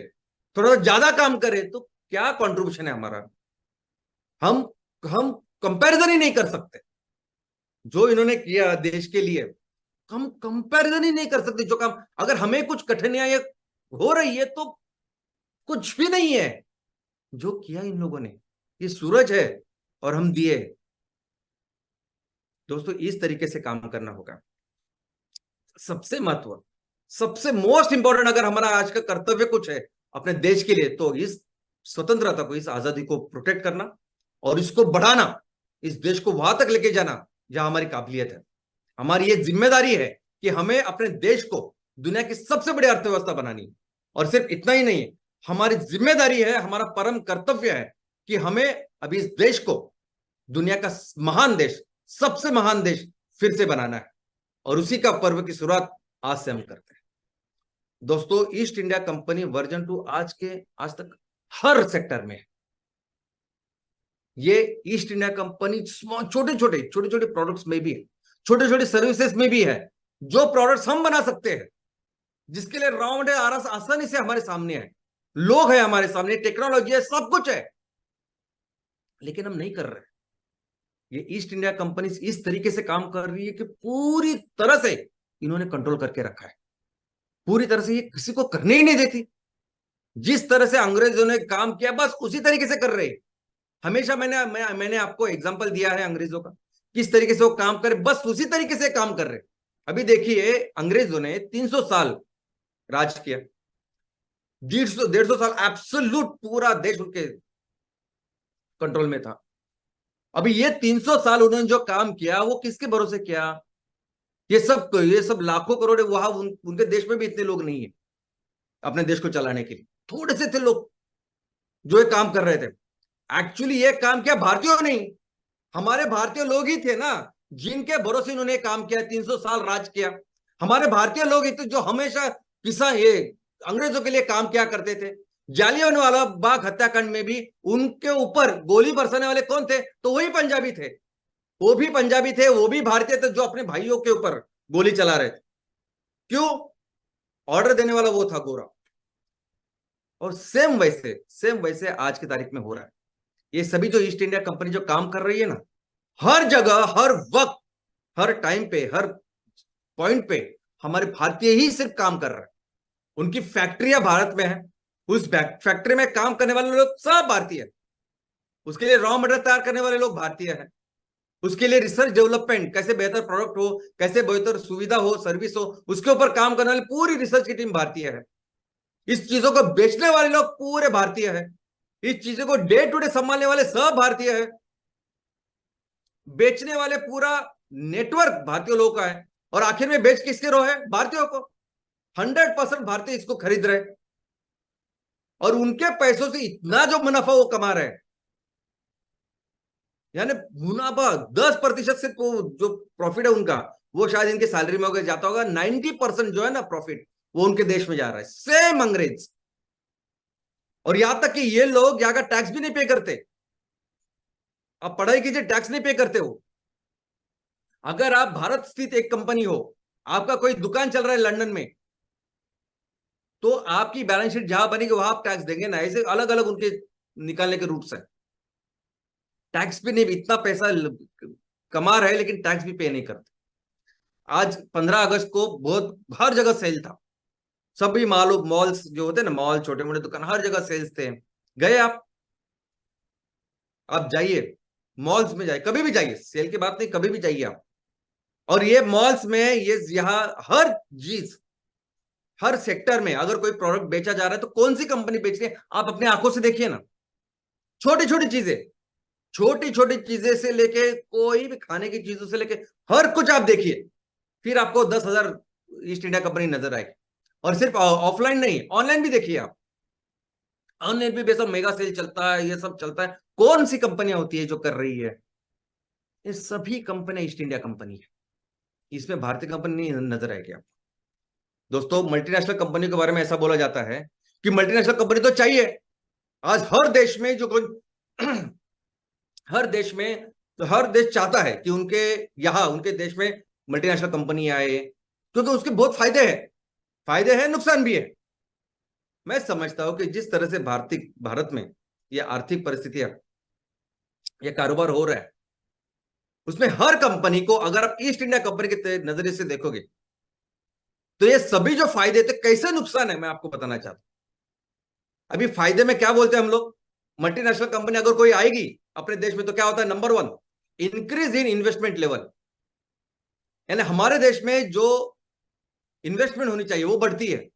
थोड़ा सा ज्यादा काम करें, तो क्या कंट्रीब्यूशन है हमारा? हम हम कंपैरिजन ही नहीं कर सकते। जो इन्होंने किया देश के लिए, हम कंपैरिजन ही नहीं कर सकते। जो काम, अगर हमें कुछ कठिनाइयां हो रही है तो कुछ भी नहीं है जो किया इन लोगों ने। ये सूरज है और हम दिए। दोस्तों, इस तरीके से काम करना होगा। सबसे महत्व, सबसे मोस्ट इंपॉर्टेंट, अगर हमारा आज का कर्तव्य कुछ है अपने देश के लिए, तो इस स्वतंत्रता को, इस आजादी को प्रोटेक्ट करना और इसको बढ़ाना, इस देश को वहां तक लेके जाना जहां हमारी काबिलियत है। हमारी ये जिम्मेदारी है कि हमें अपने देश को दुनिया की सबसे बड़ी अर्थव्यवस्था बनानी है। और सिर्फ इतना ही नहीं है, हमारी जिम्मेदारी है, हमारा परम कर्तव्य है कि हमें अभी इस देश को दुनिया का महान देश, सबसे महान देश फिर से बनाना है। और उसी का पर्व की शुरुआत आज से हम करते हैं। दोस्तों, ईस्ट इंडिया कंपनी वर्जन 2 आज तक हर सेक्टर में है। ये ईस्ट इंडिया कंपनी छोटे छोटे प्रोडक्ट्स में भी है, छोटे छोटे सर्विसेज में भी है। जो प्रोडक्ट्स हम बना सकते हैं, जिसके लिए रॉ मटेरियल आसानी से हमारे सामने है, लोग है हमारे सामने, टेक्नोलॉजी है, सब कुछ है, लेकिन हम नहीं कर रहे। ये ईस्ट इंडिया कंपनी इस तरीके से काम कर रही है कि पूरी तरह से इन्होंने कंट्रोल करके रखा है। पूरी तरह से ये किसी को करने ही नहीं देती। जिस तरह से अंग्रेजों ने काम किया, बस उसी तरीके से कर रहे हैं। हमेशा मैंने आपको एग्जांपल दिया है अंग्रेजों का, किस तरीके से वो काम करे, बस उसी तरीके से काम कर रहे। अभी देखिए, अंग्रेजों ने 300 साल राज किया, 150 साल एब्सोल्यूट पूरा देश उनके कंट्रोल में था। अभी ये 300 साल उन्होंने जो काम किया वो किसके भरोसे किया? ये सब लाखों करोड़, वहां उनके देश में भी इतने लोग नहीं है अपने देश को चलाने के लिए। थोड़े से थे लोग जो ये काम कर रहे थे। एक्चुअली ये काम किया भारतीयों नहीं, हमारे भारतीय लोग ही थे ना, जिनके भरोसे इन्होंने काम किया, 300 साल राज किया। हमारे भारतीय लोग ही थे जो हमेशा ये अंग्रेजों के लिए काम किया करते थे। जालियांवाला बाग हत्याकांड में भी उनके ऊपर गोली बरसाने वाले कौन थे? तो वही पंजाबी थे। वो भी पंजाबी थे, वो भी भारतीय थे, जो अपने भाइयों के ऊपर गोली चला रहे थे। क्यों? ऑर्डर देने वाला वो था, गोरा। और सेम वैसे आज की तारीख में हो रहा है। ये सभी जो ईस्ट इंडिया कंपनी जो काम कर रही है ना, हर जगह, हर वक्त, हर टाइम पे, हर पॉइंट पे हमारे भारतीय ही सिर्फ काम कर रहे हैं। उनकी फैक्ट्रियां भारत में है, उस फैक्ट्री में काम करने वाले लोग सब भारतीय है। उसके लिए रॉ मटेरियल तैयार करने वाले लोग भारतीय है। उसके लिए रिसर्च डेवलपमेंट, कैसे बेहतर प्रोडक्ट हो, कैसे बेहतर सुविधा हो, सर्विस हो, उसके ऊपर काम करने वाली पूरी रिसर्च की टीम भारतीय है। इस चीजों को बेचने वाले लोग पूरे भारतीय है। इस चीजों को डे टू डे संभालने वाले सब भारतीय है। बेचने वाले पूरा नेटवर्क भारतीय लोगों का है। और आखिर में बेच किसके रो है? भारतीयों को। 100% भारतीय इसको खरीद रहे, और उनके पैसों से इतना जो मुनाफा वो कमा रहे हैं, यानी मुनाफा 10% से तो जो प्रॉफिट है उनका, वो शायद इनके सैलरी में जाता होगा। 90% जो है ना प्रॉफिट, वो उनके देश में जा रहा है, सेम अंग्रेज। और यहां तक कि ये लोग यहाँ का टैक्स भी नहीं पे करते। आप पढ़ाई कीजिए, टैक्स नहीं पे करते हो। अगर आप भारत स्थित एक कंपनी हो, आपका कोई दुकान चल रहा है लंदन में, तो आपकी बैलेंस शीट जहां बनेगी वहां आप टैक्स देंगे ना। ऐसे अलग अलग उनके निकालने के रूट्स है। टैक्स भी नहीं, इतना पैसा कमा रहे लेकिन टैक्स भी पे नहीं करते। आज 15 अगस्त को बहुत हर जगह सेल था। सभी मॉल्स जो होते हैं ना, मॉल, छोटे मोटे दुकान, हर जगह सेल्स थे। गए आप जाइए मॉल्स में, जाइए, कभी भी जाइए, सेल की बात नहीं, कभी भी जाइए आप। और ये मॉल्स में, ये यहाँ हर चीज, हर सेक्टर में अगर कोई प्रोडक्ट बेचा जा रहा है तो कौन सी कंपनी बेच रही है, आप अपने आंखों से देखिए ना। छोटी छोटी चीजें, छोटी छोटी चीजें से लेके कोई भी खाने की चीजों से लेके हर कुछ आप देखिए, फिर आपको 10,000 ईस्ट इंडिया कंपनी नजर आएगी। और सिर्फ ऑफलाइन नहीं, ऑनलाइन भी देखिए आप। ऑनलाइन भी बेशक मेगा सेल चलता है, ये सब चलता है। कौन सी कंपनियां होती है जो कर रही है? ये सभी कंपनियां ईस्ट इंडिया कंपनी है। इसमें भारतीय कंपनी नहीं नजर आएगी आपको। दोस्तों, मल्टीनेशनल कंपनी के बारे में ऐसा बोला जाता है कि मल्टीनेशनल कंपनी तो चाहिए। आज हर देश में जो कोई हर देश में, तो हर देश चाहता है कि उनके देश में मल्टीनेशनल कंपनी आए, क्योंकि उसके बहुत फायदे हैं, नुकसान भी है। मैं समझता हूं कि जिस तरह से भारत में ये आर्थिक परिस्थितियां, ये कारोबार हो रहा है, उसमें हर कंपनी को, अगर आप ईस्ट इंडिया कंपनी के नजरिए से देखोगे, तो ये सभी जो फायदे थे, कैसे नुकसान है मैं आपको बताना चाहता हूं। अभी फायदे में क्या बोलते हैं हम लोग, मल्टीनेशनल कंपनी अगर कोई आएगी अपने देश में, तो क्या होता है, number one, increase in investment level, यानी हमारे देश में जो इन्वेस्टमेंट होनी चाहिए वो बढ़ती है।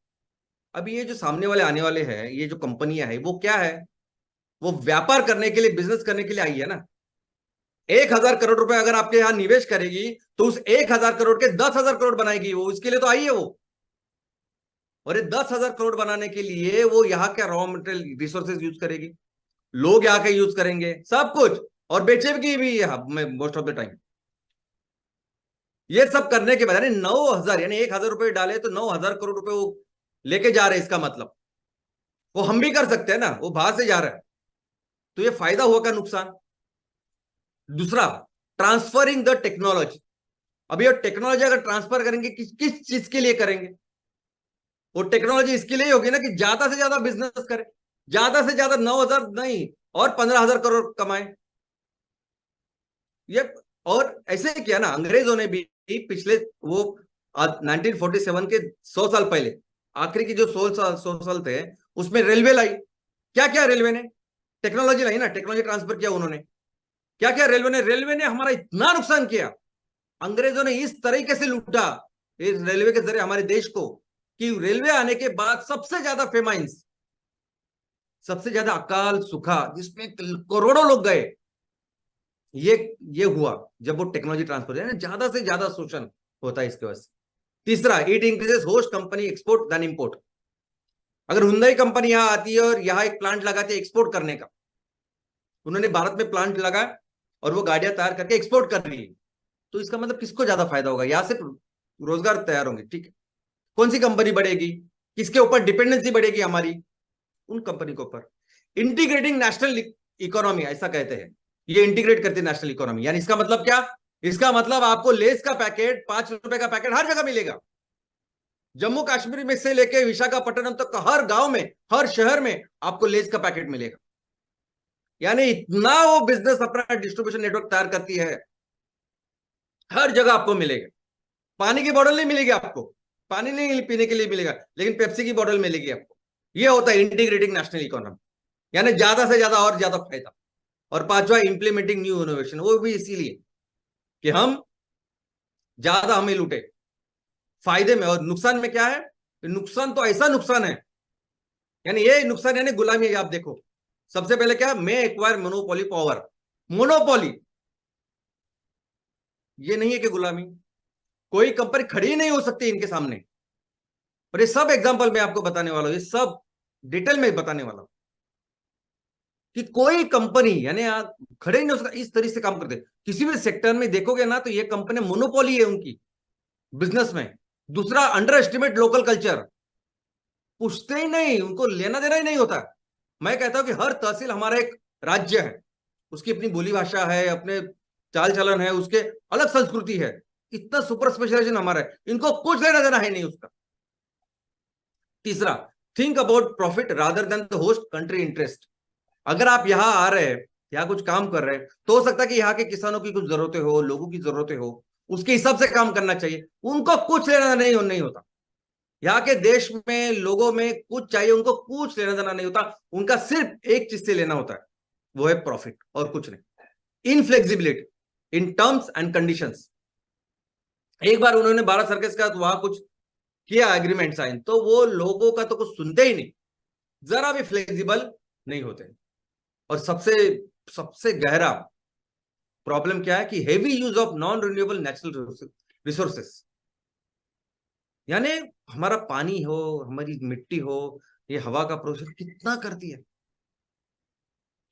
अभी ये जो सामने वाले आने वाले हैं, ये जो कंपनियां है, वो क्या है, वो व्यापार करने के लिए, बिजनेस करने के लिए आई है ना। 1,000 करोड़ रुपए अगर आपके यहां निवेश करेगी, तो उस 1,000 करोड़ के 10,000 करोड़ बनाएगी वो, इसके लिए तो आई है वो। और ये 10,000 करोड़ बनाने के लिए वो यहाँ के रॉ मटेरियल रिसोर्सेज यूज करेगी, लोग यहाँ के यूज करेंगे, सब कुछ, और बेचेगी भी यहाँ मोस्ट ऑफ द टाइम। ये सब करने के बाद यानी 9,000, यानी 1,000 रुपए डाले तो 9,000 करोड़ रुपए वो लेके जा रहे हैं, इसका मतलब वो हम भी कर सकते हैं ना, वो बाहर से जा रहा है। तो ये फायदा हुआ का नुकसान। दूसरा, ट्रांसफरिंग द टेक्नोलॉजी। अभी ये टेक्नोलॉजी अगर ट्रांसफर करेंगे, किस किस चीज के लिए करेंगे, वो टेक्नोलॉजी इसके लिए होगी ना कि ज्यादा से ज्यादा बिजनेस करें, ज्यादा से ज्यादा 9,000 नहीं और 15,000 करोड़ कमाए। ये, और ऐसे किया ना अंग्रेजों ने भी, पिछले वो 1947 के 100 साल पहले, आखिरी की जो 100 साल थे, उसमें रेलवे लाई। क्या क्या रेलवे ने टेक्नोलॉजी लाई ना, टेक्नोलॉजी ट्रांसफर किया उन्होंने। क्या क्या रेलवे ने हमारा इतना नुकसान किया, अंग्रेजों ने इस तरीके से लूटा इस रेलवे के जरिए हमारे देश को, कि रेलवे आने के बाद सबसे ज्यादा फेमाइंस, सबसे ज्यादा अकाल सूखा, जिसमें करोड़ों लोग गए, ये ये हुआ जब वो टेक्नोलॉजी ट्रांसफर, है ना, ज्यादा से ज्यादा शोषण होता है इसके वजह से। तीसरा, it increases host company export than import. अगर हुंडई कंपनी यहां आती है और यहां एक प्लांट लगाती है एक्सपोर्ट करने का, उन्होंने भारत में प्लांट लगाया और वो गाड़ियां तैयार करके एक्सपोर्ट कर रही है, तो इसका मतलब किसको ज्यादा फायदा होगा, यहां से रोजगार तैयार होंगे, ठीक है। कौन सी कंपनी बढ़ेगी, किसके ऊपर डिपेंडेंसी बढ़ेगी हमारी, उन कंपनी के ऊपर। इंटीग्रेटिंग नेशनल इकोनॉमी, ऐसा कहते हैं, ये इंटीग्रेट करती है नेशनल इकोनॉमी। यानी इसका मतलब क्या, इसका मतलब आपको लेस का पैकेट, 5 रुपए का पैकेट हर जगह मिलेगा। जम्मू कश्मीर में से लेके विशाखापट्टनम तक हर गांव में, हर शहर में आपको लेस का पैकेट मिलेगा। यानी इतना वो बिजनेस अपना डिस्ट्रीब्यूशन नेटवर्क तैयार करती है, हर जगह आपको मिलेगा। पानी की बोतल नहीं मिलेगी आपको, पानी नहीं पीने के लिए मिलेगा, लेकिन पेप्सी की बोतल मिलेगी आपको। ये होता है इंटीग्रेटिंग नेशनल इकोनॉमी, यानी ज्यादा से ज्यादा और ज्यादा फायदा। और पांचवा, इंप्लीमेंटिंग न्यू इनोवेशन, वो भी इसीलिए कि हम ज्यादा हमें लूटे फायदे में। और नुकसान में क्या है, नुकसान तो ऐसा नुकसान है, यानी ये नुकसान यानी गुलामी है। आप देखो, सबसे पहले क्या, मैं एक्वायर मोनोपोली पावर, मोनोपोली, ये नहीं है कि गुलामी, कोई कंपनी खड़ी नहीं हो सकती इनके सामने। और ये सब एग्जांपल मैं आपको बताने वाला हूं, ये सब डिटेल में बताने वाला हूं कि कोई कंपनी यानी आप खड़े ही नहीं हो सकता, इस तरीके से काम करते। किसी भी सेक्टर में देखोगे ना, तो ये कंपनी मोनोपोली है उनकी बिजनेस में। दूसरा, अंडर एस्टिमेट लोकल कल्चर, पूछते ही नहीं, उनको लेना देना ही नहीं होता। मैं कहता हूं कि हर तहसील हमारा एक राज्य है, उसकी अपनी बोली भाषा है, अपने चाल चलन है, उसके अलग संस्कृति है। इतना सुपर स्पेशलाइजेशन हमारा है, इनको कुछ लेना देना है नहीं उसका। तीसरा, think about profit rather than the host country interest. अगर आप यहाँ आ रहे हैं, यहाँ कुछ काम कर रहे हैं, तो हो सकता है कि यहाँ के किसानों की कुछ जरूरतें हो, लोगों की जरूरतें हो, उसके हिसाब से काम करना चाहिए। उनको कुछ लेना नहीं होता, यहाँ के देश में लोगों में कुछ चाहिए, उनको कुछ लेना देना नहीं होता। उनका सिर्फ एक चीज से लेना होता है, वो है प्रॉफिट, और कुछ नहीं। Inflexibility in terms and conditions. एक बार उन्होंने भारत सरकार का वहां कुछ किया, एग्रीमेंट साइन, तो वो लोगों का तो कुछ सुनते ही नहीं, जरा भी फ्लेक्सिबल नहीं होते। और सबसे सबसे गहरा प्रॉब्लम क्या है कि heavy use of non renewable natural resources, यानी हमारा पानी हो, हमारी मिट्टी हो, ये हवा का प्रदूषण कितना करती है,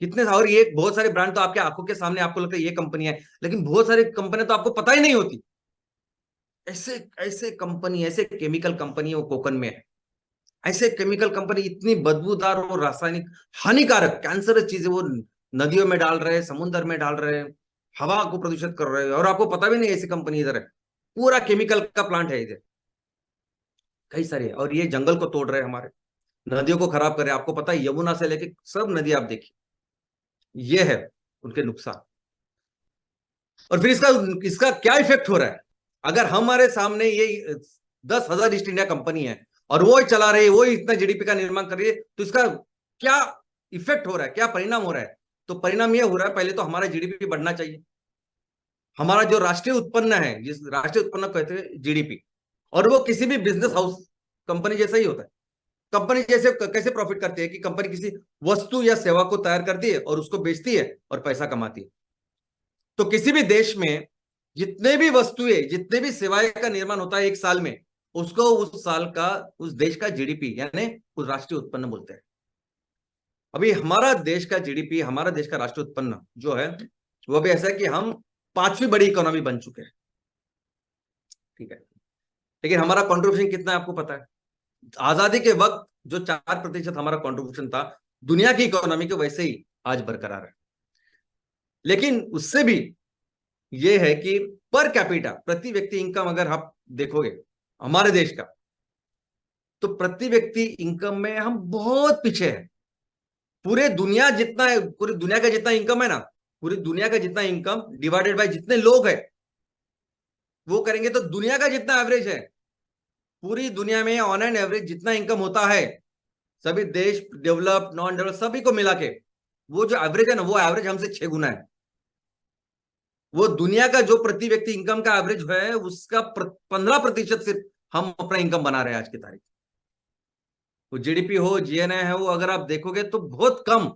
कितने। और ये बहुत सारे ब्रांड तो आपके आंखों के सामने आपको लगता है ये कंपनी है, लेकिन बहुत सारी कंपनियां तो आपको पता ही नहीं होती। ऐसे ऐसे कंपनी, ऐसे केमिकल कंपनी वो कोकन में है, ऐसे केमिकल कंपनी इतनी बदबूदार और रासायनिक हानिकारक कैंसरस चीजें वो नदियों में डाल रहे हैं, समुद्र में डाल रहे हैं, हवा को प्रदूषित कर रहे हैं, और आपको पता भी नहीं ऐसी कंपनी इधर है। पूरा केमिकल का प्लांट है इधर, कई सारे। और ये जंगल को तोड़ रहे हैं, हमारे नदियों को खराब कर रहे हैं। आपको पता है, यमुना से लेके सब नदी आप देखिए, ये है उनके नुकसान। और फिर इसका इसका क्या इफेक्ट हो रहा है? अगर हमारे सामने ये 10,000 ईस्ट इंडिया कंपनी है और वो ही चला रही है, वो ही इतना जीडीपी का निर्माण कर रही है, तो इसका क्या इफेक्ट हो रहा है, क्या परिणाम हो रहा है? तो परिणाम ये हो रहा है, पहले तो हमारा जीडीपी बढ़ना चाहिए। हमारा जो राष्ट्रीय उत्पन्न है, जिस राष्ट्रीय उत्पन्न कहते हैं जीडीपी, और वो किसी भी बिजनेस हाउस कंपनी जैसा ही होता है। कंपनी जैसे कैसे प्रॉफिट करती है कि कंपनी किसी वस्तु या सेवा को तैयार करती है और उसको बेचती है और पैसा कमाती है। तो किसी भी देश में जितने भी वस्तुएं, जितने भी सेवाएं का निर्माण होता है एक साल में, उसको उस साल का, उस देश का जीडीपी यानी उस राष्ट्रीय उत्पन्न बोलते हैं। अभी हमारा देश का जीडीपी, हमारा देश का राष्ट्रीय उत्पन्न जो है, वो भी ऐसा है कि हम 5वीं बड़ी इकोनॉमी बन चुके हैं, ठीक है। लेकिन हमारा कंट्रीब्यूशन कितना है आपको पता है? आजादी के वक्त जो 4% हमारा कंट्रीब्यूशन था दुनिया की इकोनॉमी के, वैसे ही आज बरकरार है। लेकिन उससे भी ये है कि पर कैपिटा, प्रति व्यक्ति इनकम अगर आप देखोगे हमारे देश का, तो प्रति व्यक्ति इनकम में हम बहुत पीछे हैं। पूरे दुनिया जितना है, पूरी दुनिया का जितना इनकम है ना, पूरी दुनिया का जितना इनकम डिवाइडेड बाय जितने लोग हैं, वो करेंगे तो दुनिया का जितना एवरेज है, पूरी दुनिया में ऑन एन एवरेज जितना इनकम होता है, सभी देश, डेवलप नॉन डेवलप सभी को मिला के, वो जो एवरेज है ना, वो एवरेज हमसे 6 गुना है। वो दुनिया का जो प्रति व्यक्ति इनकम का एवरेज है, उसका 15% सिर्फ हम अपना इनकम बना रहे हैं आज की तारीख। वो जीडीपी हो, जीएनआई है, वो अगर आप देखोगे तो बहुत कम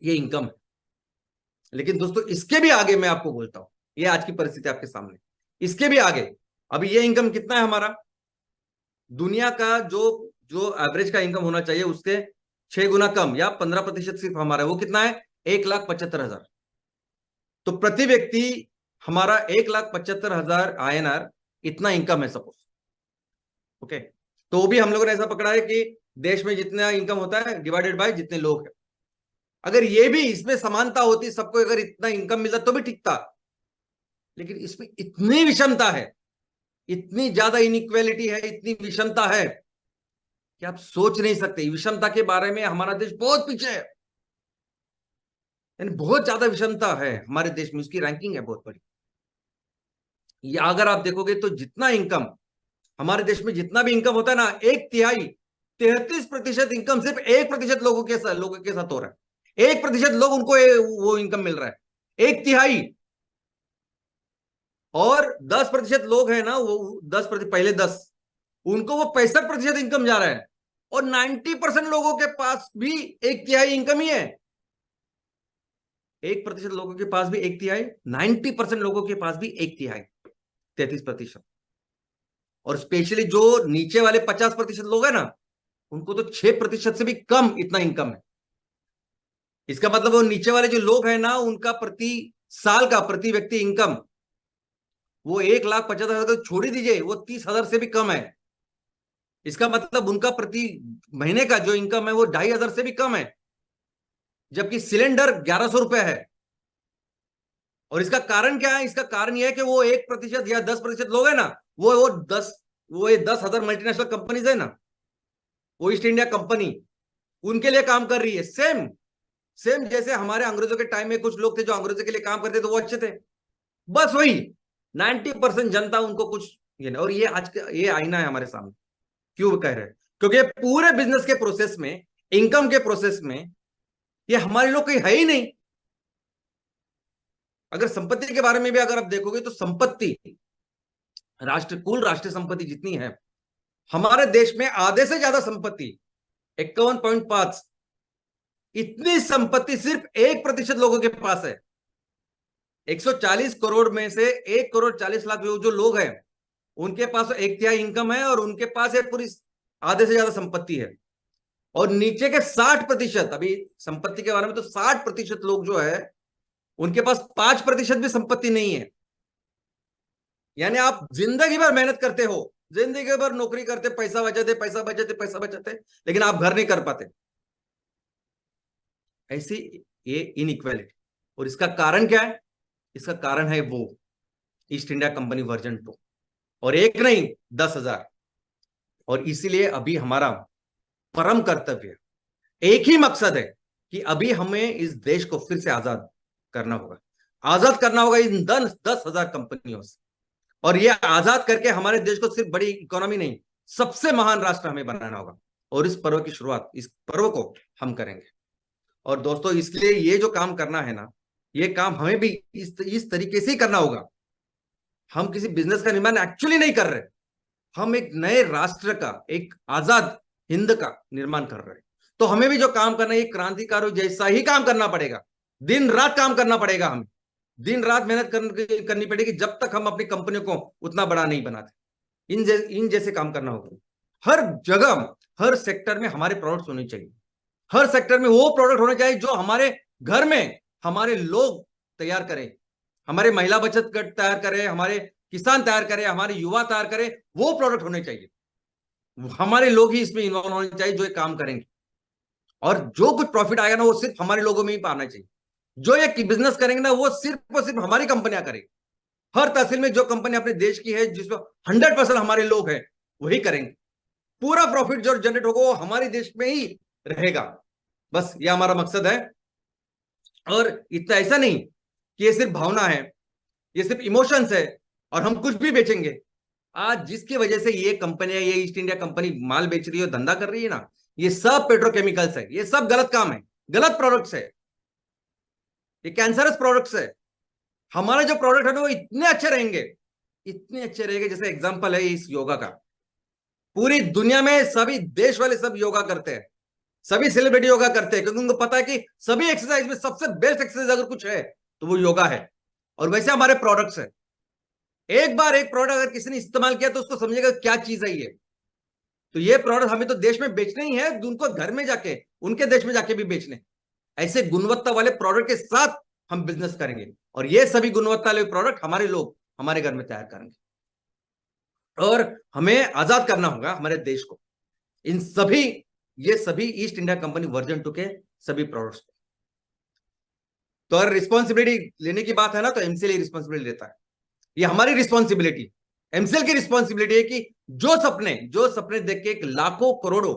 ये इनकम है। लेकिन दोस्तों इसके भी आगे मैं आपको बोलता हूं, ये आज की परिस्थिति आपके सामने, इसके भी आगे अभी ये इनकम कितना है हमारा? दुनिया का जो जो एवरेज का इनकम होना चाहिए उसके 6 गुना कम, या 15% सिर्फ हमारा है। वो कितना है? 1,75,000। तो प्रति व्यक्ति हमारा 1,75,000 INR इतना इनकम है सपोज, ओके। तो वो भी हम लोगों ने ऐसा पकड़ा है कि देश में जितना इनकम होता है डिवाइडेड बाय जितने लोग हैं। अगर ये भी इसमें समानता होती, सबको अगर इतना इनकम मिलता तो भी ठीक था। लेकिन इसमें इतनी विषमता है, इतनी ज्यादा इनइक्वालिटी है, इतनी विषमता है कि आप सोच नहीं सकते। विषमता के बारे में हमारा देश बहुत पीछे है, यानी बहुत ज्यादा विषमता है हमारे देश में, उसकी रैंकिंग है बहुत बड़ी। या अगर आप देखोगे तो जितना इनकम हमारे देश में, जितना भी इनकम होता है ना, 1/3, 33% इनकम सिर्फ 1% लोगों के साथ हो रहा है। 1% लोग, उनको वो इनकम मिल रहा है, 1/3। और 10% लोग हैं ना, वो 10%, पहले 10, उनको वो 65% इनकम जा रहा है। और 90% लोगों के पास भी 1/3 इनकम ही है। 1% लोगों के पास भी 1/3, 90% लोगों के पास भी 1/3, 33%। और स्पेशली जो नीचे वाले 50% लोग हैं ना, उनको तो 6% से भी कम इतना इनकम है। इसका मतलब वो नीचे वाले जो लोग हैं ना, उनका प्रति साल का प्रति व्यक्ति इनकम वो 1,75,000 तो छोड़ ही दीजिए, वो 30,000 से भी कम है। इसका मतलब उनका प्रति महीने का जो इनकम है वो 2,500 से भी कम है, जबकि सिलेंडर 1,100 रुपया है। और इसका कारण क्या है? इसका कारण यह है कि वो 1% या 10% लोग है ना, वो ये 10,000 मल्टीनेशनल कंपनीज है ना, वो ईस्ट इंडिया कंपनी उनके लिए काम कर रही है। सेम सेम जैसे हमारे अंग्रेजों के टाइम में कुछ लोग थे जो अंग्रेजों के लिए काम करते थे, तो वो अच्छे थे, बस वही 90% जनता उनको कुछ ये नहीं। और ये आज का ये आईना है हमारे सामने। क्यों कह रहे हैं? क्योंकि पूरे बिजनेस के प्रोसेस में, इनकम के प्रोसेस में, ये हमारे लोग कहीं है ही नहीं। अगर संपत्ति के बारे में भी अगर आप देखोगे तो संपत्ति, कुल राष्ट्रीय संपत्ति जितनी है हमारे देश में, आधे से ज्यादा संपत्ति 51.5, इतनी संपत्ति सिर्फ 1% लोगों के पास है। 140 करोड़ में से 1,40,00,000 जो लोग हैं, उनके पास 1/3 इनकम है और उनके पास है पूरी आधे से ज्यादा संपत्ति है। और नीचे के 60%, अभी संपत्ति के बारे में तो 60% लोग जो है उनके पास 5% भी संपत्ति नहीं है। यानी आप जिंदगी भर मेहनत करते हो, जिंदगी भर नौकरी करते, पैसा बचाते पैसा बचाते पैसा बचाते, लेकिन आप घर नहीं कर पाते। ऐसी ये इनइक्वालिटी। और इसका कारण क्या है? इसका कारण है वो ईस्ट इंडिया कंपनी वर्जन 2, और एक नहीं 10,000। और इसीलिए अभी हमारा परम कर्तव्य, एक ही मकसद है कि अभी हमें इस देश को फिर से आजाद करना होगा। आजाद करना होगा इन 10,000 कंपनियों से। और ये आजाद करके हमारे देश को सिर्फ बड़ी इकोनॉमी नहीं, सबसे महान राष्ट्र हमें बनाना होगा। और इस पर्व की शुरुआत, इस पर्व को हम करेंगे। और दोस्तों, इसलिए ये जो काम करना है ना, ये काम हमें भी इस तरीके से ही करना होगा। हम किसी बिजनेस का निर्माण एक्चुअली नहीं कर रहे, हम एक नए राष्ट्र का, एक आजाद हिंद का निर्माण कर रहे हैं। तो हमें भी जो काम करना है, ये क्रांतिकारियों जैसा ही काम करना पड़ेगा। दिन रात काम करना पड़ेगा, हमें दिन रात मेहनत करनी पड़ेगी, जब तक हम अपनी कंपनियों को उतना बड़ा नहीं बनाते। इन जैसे काम करना होगा। हर जगह, हर सेक्टर में हमारे प्रोडक्ट्स होने चाहिए। हर सेक्टर में वो प्रोडक्ट होने चाहिए जो हमारे घर में हमारे लोग तैयार करें, हमारे महिला बचत गट तैयार करें, हमारे किसान तैयार करें, हमारे युवा तैयार करें। वो प्रोडक्ट होने चाहिए। हमारे लोग ही इसमें इन्वॉल्व होने चाहिए जो ये काम करेंगे। और जो कुछ प्रॉफिट आएगा ना, वो सिर्फ हमारे लोगों में ही पाना चाहिए। जो ये बिजनेस करेंगे ना, वो सिर्फ और सिर्फ हमारी कंपनियां करेंगे। हर तहसील में जो कंपनी अपने देश की है, जिसमें 100% हमारे लोग हैं, वही करेंगे। पूरा प्रॉफिट जो जनरेट होगा वो हमारे देश में ही रहेगा। बस ये हमारा मकसद है। और इतना ऐसा नहीं कि ये सिर्फ भावना है, ये सिर्फ इमोशंस है और हम कुछ भी बेचेंगे। आज जिसकी वजह से ये कंपनी, ये ईस्ट इंडिया कंपनी माल बेच रही है, धंधा कर रही है ना, ये सब पेट्रोकेमिकल्स है, ये सब गलत काम है, गलत प्रोडक्ट्स है, ये कैंसरस प्रोडक्ट्स है। हमारे जो प्रोडक्ट है ना, वो इतने अच्छे रहेंगे, इतने अच्छे रहेंगे। जैसे एग्जांपल है इस योगा का, पूरी दुनिया में सभी देश वाले सब योगा करते हैं, सभी सेलिब्रिटी योगा करते हैं, क्योंकि उनको पता है कि सभी एक्सरसाइज में सबसे बेस्ट एक्सरसाइज अगर कुछ है तो वो योगा है। और वैसे हमारे प्रोडक्ट्स है। एक बार एक प्रोडक्ट अगर किसी ने इस्तेमाल किया तो उसको समझेगा क्या चीज है ये। तो ये प्रोडक्ट हमें तो देश में बेचने ही है, उनको घर में जाके, उनके देश में जाके भी बेचने। ऐसे गुणवत्ता वाले प्रोडक्ट के साथ हम बिजनेस करेंगे, और ये सभी गुणवत्ता वाले प्रोडक्ट हमारे लोग हमारे घर में तैयार करेंगे। और हमें आजाद करना होगा हमारे देश को इन सभी, ये सभी ईस्ट इंडिया कंपनी वर्जन 2 के सभी प्रोडक्ट्स। तो अगर रिस्पॉन्सिबिलिटी लेने की बात है ना, तो एमसीएल रिस्पॉन्सिबिलिटी लेता है। ये हमारी रिस्पॉन्सिबिलिटी, एमसीएल की रिस्पॉन्सिबिलिटी है कि जो सपने देख के एक लाखों करोड़ों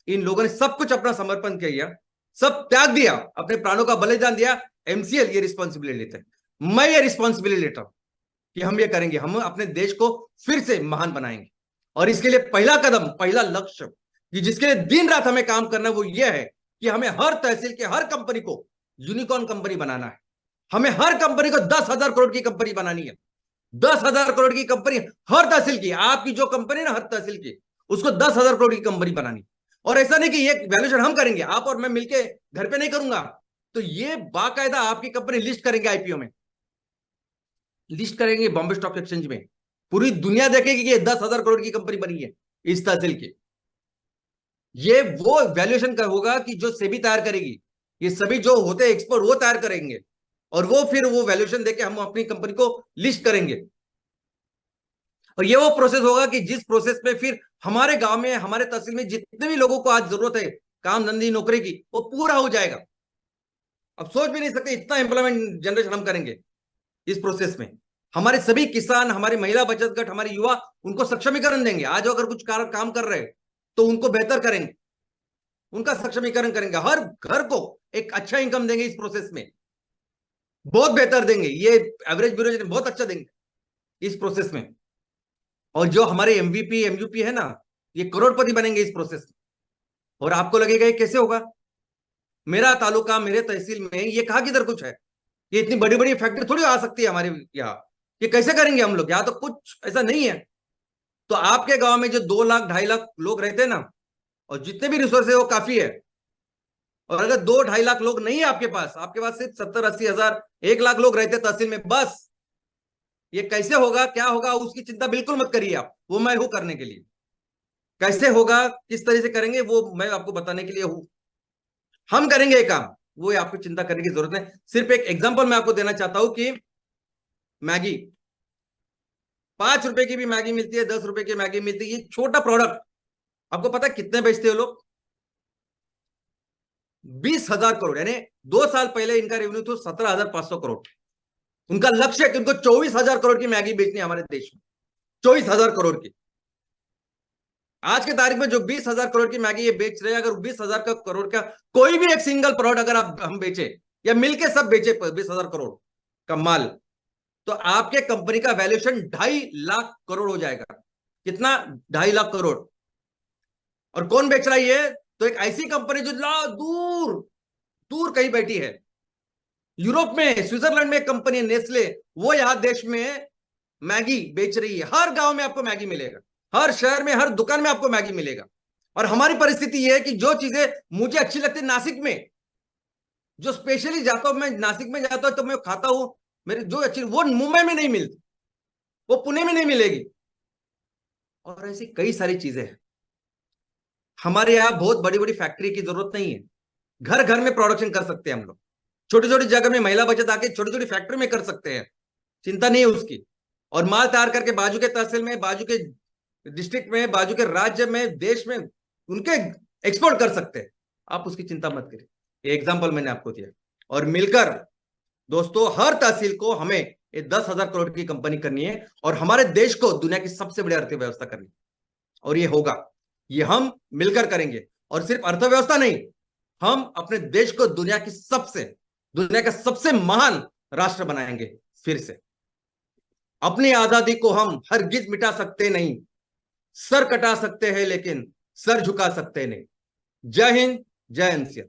इन लोगों ने सब कुछ अपना समर्पण किया, सब त्याग दिया, अपने प्राणों का बलिदान दिया, एमसीएल ये रिस्पॉन्सिबिलिटी लेता है। मैं ये रिस्पॉन्सिबिलिटी लेता हूं कि हम ये करेंगे, हम अपने देश को फिर से महान बनाएंगे। और इसके लिए पहला कदम, पहला लक्ष्य कि जिसके लिए दिन रात हमें काम करना है, वो ये है कि हमें हर तहसील के हर कंपनी को यूनिकॉर्न कंपनी बनाना है। हमें हर कंपनी को 10,000 करोड़ की कंपनी बनानी है। 10,000 करोड़ की कंपनी हर तहसील की, आपकी जो कंपनी ना हर तहसील की, उसको 10,000 करोड़ की कंपनी बनानी। और ऐसा नहीं कि ये वैल्यूएशन हम करेंगे, आप और मैं मिलके घर पे नहीं करूंगा। तो ये बाकायदा आपकी कंपनी लिस्ट करेंगे, आईपीओ में लिस्ट करेंगे, बॉम्बे स्टॉक एक्सचेंज में। पूरी दुनिया देखेगी कि ये 10,000 करोड़ की कंपनी बनी है इस तहसील की। ये वो वैल्यूएशन का होगा कि जो सेबी तैयार करेगी, ये सभी जो होते हैं एक्सपर्ट वो तैयार करेंगे, और वो फिर वो वैल्यूएशन देके हम अपनी कंपनी को लिस्ट करेंगे। और ये वो प्रोसेस होगा कि जिस प्रोसेस में फिर हमारे गांव में, हमारे तहसील में जितने भी लोगों को आज जरूरत है काम धंधी नौकरी की, वो पूरा हो जाएगा। अब सोच भी नहीं सकते इतना एम्प्लॉयमेंट जनरेशन हम करेंगे इस प्रोसेस में। हमारे सभी किसान, हमारी महिला बचत गट, हमारे युवा, उनको सक्षमीकरण देंगे। आज अगर कुछ काम कर रहे हैं तो उनको बेहतर करेंगे, उनका सक्षमीकरण करेंगे। हर घर को एक अच्छा इनकम देंगे इस प्रोसेस में, बहुत बेहतर देंगे। ये एवरेज ब्यूरो बहुत अच्छा देंगे इस प्रोसेस में। और जो हमारे एमवीपी एमयूपी है ना, ये करोड़पति बनेंगे इस प्रोसेस में। और आपको लगेगा ये कैसे होगा, मेरा तालुका, मेरे तहसील में ये कहा किधर कुछ है, ये इतनी बड़ी बड़ी फैक्ट्री थोड़ी आ सकती है हमारे यहाँ, ये कैसे करेंगे हम लोग, यहाँ तो कुछ ऐसा नहीं है। तो आपके गांव में जो 2 लाख 2.5 लाख लोग रहते हैं ना, और जितने भी रिसोर्स है वो काफी है। और अगर 2-2.5 लाख लोग नहीं है आपके पास सिर्फ 70-80 हजार 1 लाख लोग रहते तहसील में, बस ये कैसे होगा, क्या होगा, उसकी चिंता बिल्कुल मत करिए आप, वो मैं हूं करने के लिए। कैसे होगा, किस तरह से करेंगे, वो मैं आपको बताने के लिए हूं। हम करेंगे ये काम, वो आपको चिंता करने की जरूरत नहीं। सिर्फ एक एग्जांपल मैं आपको देना चाहता हूं कि मैगी, 5 रुपए की भी मैगी मिलती है, 10 रुपए की मैगी मिलती है। ये छोटा प्रोडक्ट आपको पता है कितने बेचते हैं लोग? 20,000 करोड़, यानी 2 साल पहले इनका रेवेन्यू था 17,500 करोड़। उनका लक्ष्य है कि उनको 24,000 करोड़ की मैगी बेचनी है हमारे देश में, 24,000 करोड़ की। आज के तारीख में जो 20,000 करोड़ की मैगी ये बेच रहे हैं, अगर 20,000 का करोड़ का कोई भी एक सिंगल प्रोडक्ट अगर आप हम बेचे, या मिलके सब बेचे 20,000 करोड़, का माल, तो आपके कंपनी का वैल्यूएशन 2.5 लाख करोड़ हो जाएगा। कितना? 2.5 लाख करोड़। और कौन बेच रहा है ये? तो एक ऐसी कंपनी जो दूर दूर कहीं बैठी है, यूरोप में, स्विट्जरलैंड में एक कंपनी है नेस्ले, वो यहां देश में मैगी बेच रही है। हर गांव में आपको मैगी मिलेगा, हर शहर में, हर दुकान में आपको मैगी मिलेगा। और हमारी परिस्थिति यह है कि जो चीजें मुझे अच्छी लगती है नासिक में, जो स्पेशली जाता हूं मैं, नासिक में जाता हूं तो मैं खाता हूं, मेरी जो अच्छी, वो मुंबई में नहीं मिलती, वो पुणे में नहीं मिलेगी। और ऐसी कई सारी चीजें हैं। हमारे यहाँ बहुत बड़ी बड़ी फैक्ट्री की जरूरत नहीं है, घर घर में प्रोडक्शन कर सकते हैं हम लोग। छोटी छोटी जगह में महिला बचत आके छोटी छोटी फैक्ट्री में कर सकते हैं, चिंता नहीं है उसकी। और माल तैयार करके बाजू के तहसील में, बाजू के डिस्ट्रिक्ट में, बाजू के राज्य में, देश में उनके एक्सपोर्ट कर सकते हैं। आप उसकी चिंता मत करिए, ये एग्जाम्पल मैंने आपको दिया। और मिलकर दोस्तों, हर तहसील को हमें ये 10,000 करोड़ की कंपनी करनी है और हमारे देश को दुनिया की सबसे बड़ी अर्थव्यवस्था करनी है। और ये होगा, ये हम मिलकर करेंगे। और सिर्फ अर्थव्यवस्था नहीं, हम अपने देश को दुनिया का सबसे महान राष्ट्र बनाएंगे फिर से। अपनी आजादी को हम हरगिज मिटा सकते नहीं, सर कटा सकते हैं लेकिन सर झुका सकते नहीं। जय हिंद, जय एनसीआर।